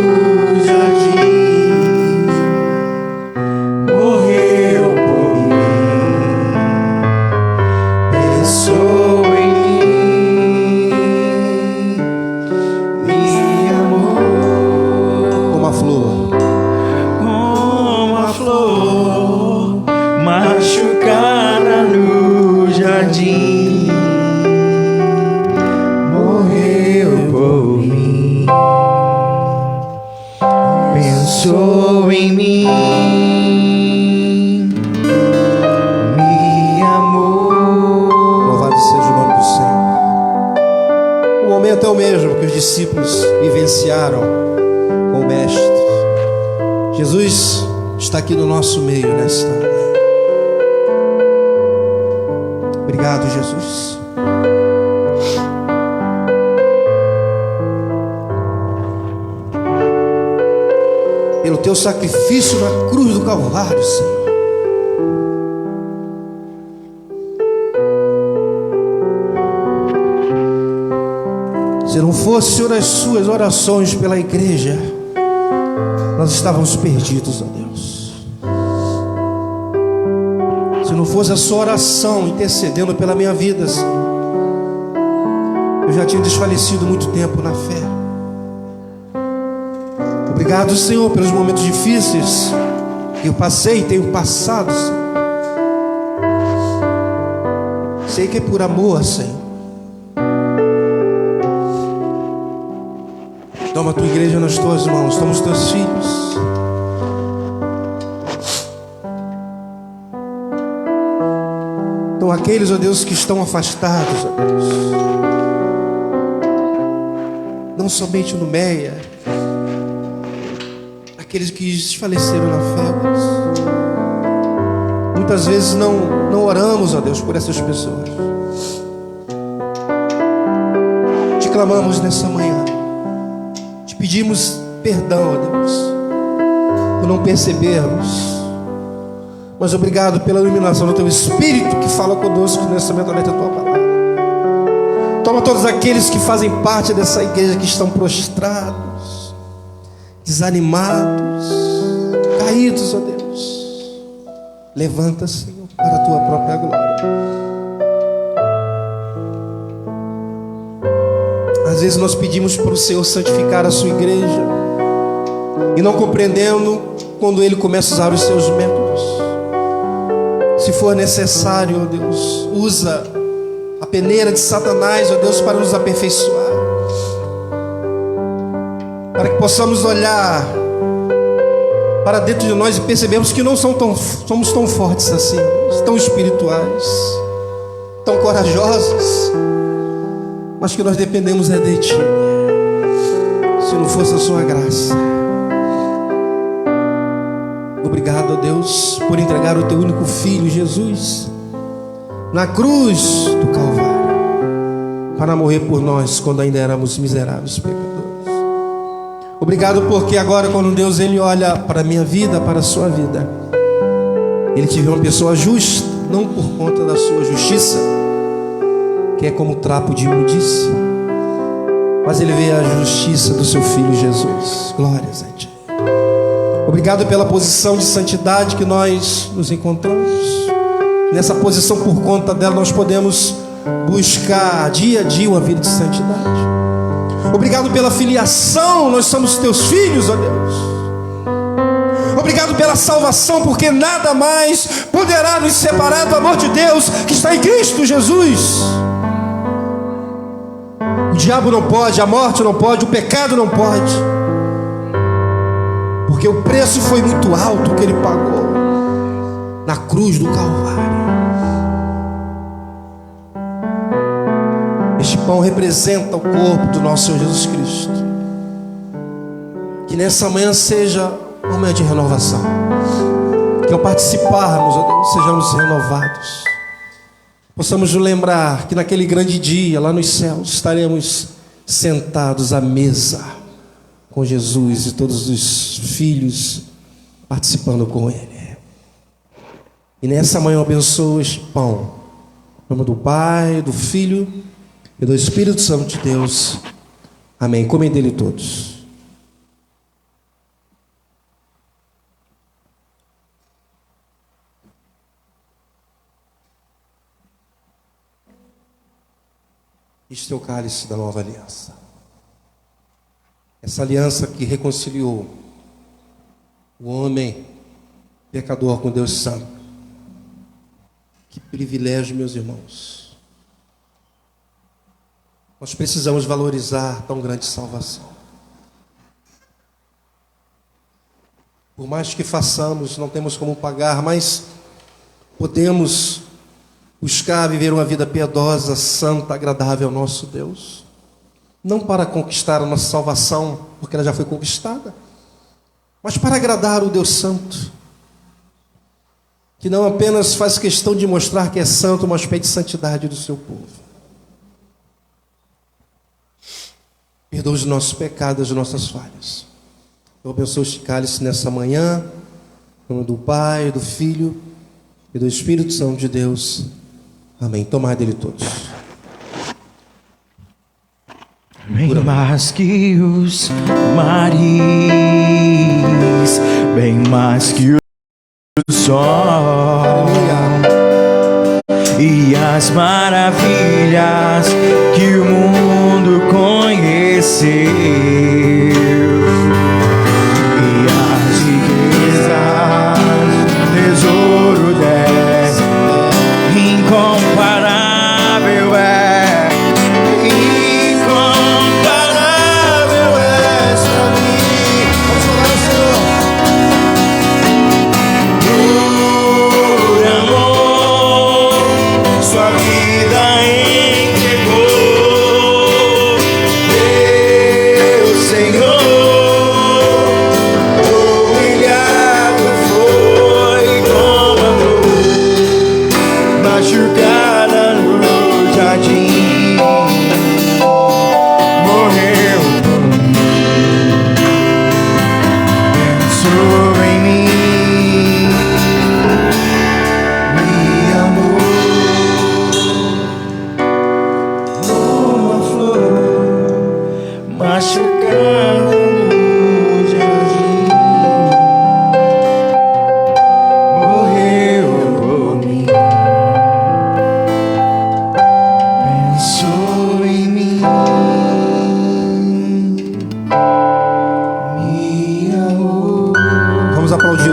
jardim, morreu por mim, pensou em mim, me amou como a flor. como a flor machucada no jardim, morreu por mim, pensou em mim, me amou. Louvado seja o nome do Senhor. O momento é o mesmo que os discípulos vivenciaram com o Mestre. Jesus está aqui no nosso meio nesta manhã. Obrigado, Jesus. Pelo teu sacrifício na cruz do Calvário, Senhor. Se não fosse, Senhor, as suas orações pela igreja, nós estávamos perdidos, ó Deus. Se não fosse a sua oração intercedendo pela minha vida, Senhor, eu já tinha desfalecido muito tempo na fé. Obrigado, Senhor, pelos momentos difíceis Eu passei e tenho passado, Senhor. Sei que é por amor, Senhor. Toma a tua igreja nas tuas mãos, toma os teus filhos. Então aqueles, ó Deus, que estão afastados, ó Deus, não somente no Meia, aqueles que desfaleceram na fé, ó Deus. Muitas vezes não oramos, ó Deus, por essas pessoas. Te clamamos nessa manhã, te pedimos perdão, ó Deus, por não percebermos. Mas obrigado pela iluminação do Teu Espírito que fala conosco nessa mentalidade da Tua palavra. Toma todos aqueles que fazem parte dessa igreja que estão prostrados, desanimados, caídos, ó Deus. Levanta, Senhor, para a Tua própria glória. Às vezes nós pedimos para o Senhor santificar a Sua igreja e não compreendendo quando Ele começa a usar os Seus métodos. Se for necessário, ó Deus, usa a peneira de Satanás, ó Deus, para nos aperfeiçoar, para que possamos olhar para dentro de nós e percebermos que não somos tão fortes assim, tão espirituais, tão corajosos, mas que nós dependemos é de Ti. Se não fosse a Sua graça. Obrigado, ó Deus, por entregar o Teu único Filho, Jesus, na cruz do Calvário, para morrer por nós quando ainda éramos miseráveis pecadores. Obrigado porque agora, quando Deus Ele olha para a minha vida, para a sua vida, Ele te vê uma pessoa justa, não por conta da sua justiça, que é como trapo de imundícia, mas Ele vê a justiça do Seu Filho Jesus. Glórias a Ti. Obrigado pela posição de santidade que nós nos encontramos. Nessa posição, por conta dela, nós podemos buscar dia a dia uma vida de santidade. Obrigado pela filiação, nós somos Teus filhos, ó Deus. Obrigado pela salvação, porque nada mais poderá nos separar do amor de Deus que está em Cristo Jesus. O diabo não pode, a morte não pode, o pecado não pode, porque o preço foi muito alto que Ele pagou na cruz do Calvário. Este pão representa o corpo do nosso Senhor Jesus Cristo. Que nessa manhã seja um momento de renovação, que ao participarmos, ó Deus, sejamos renovados, possamos nos lembrar que naquele grande dia lá nos céus estaremos sentados à mesa com Jesus e todos os filhos participando com Ele. E nessa manhã eu abençoo este pão, em nome do Pai, do Filho e do Espírito Santo de Deus. Amém. Comem dele todos. Este é o cálice da nova aliança. Essa aliança que reconciliou o homem pecador com Deus Santo. Que privilégio, meus irmãos. Nós precisamos valorizar tão grande salvação. Por mais que façamos, não temos como pagar, mas podemos buscar viver uma vida piedosa, santa, agradável ao nosso Deus. Não para conquistar a nossa salvação, porque ela já foi conquistada, mas para agradar o Deus Santo, que não apenas faz questão de mostrar que é santo, mas pede santidade do seu povo. Perdoa os nossos pecados, as nossas falhas. Eu abençoo este cálice nessa manhã, em nome do Pai, do Filho e do Espírito Santo de Deus. Amém. Tomai dele todos. Bem mais que os mares, bem mais que o sol, e as maravilhas que o mundo conheceu, e as riquezas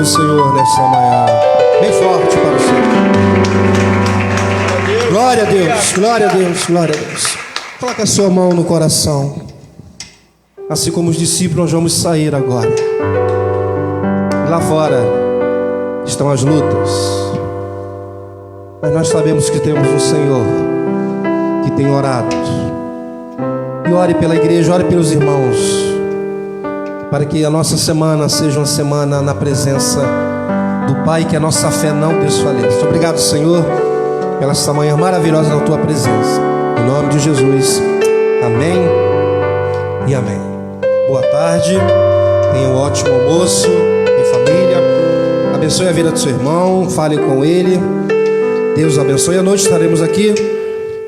Senhor nessa manhã. Bem forte para o Senhor. Glória a Deus, glória a Deus, glória a Deus. Coloque a sua mão no coração. Assim como os discípulos, nós vamos sair agora. Lá fora estão as lutas, mas nós sabemos que temos um Senhor que tem orado. E ore pela igreja, ore pelos irmãos, para que a nossa semana seja uma semana na presença do Pai, que a nossa fé não desfaleça. Obrigado, Senhor, pela essa manhã maravilhosa na Tua presença. Em nome de Jesus, amém e amém. Boa tarde, tenha um ótimo almoço em família. Abençoe a vida do seu irmão, fale com ele. Deus abençoe. À noite estaremos aqui,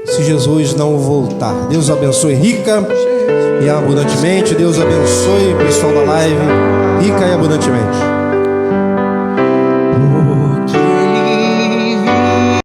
se Jesus não voltar. Deus abençoe rica e abundantemente. Deus abençoe o pessoal da live, rica e abundantemente.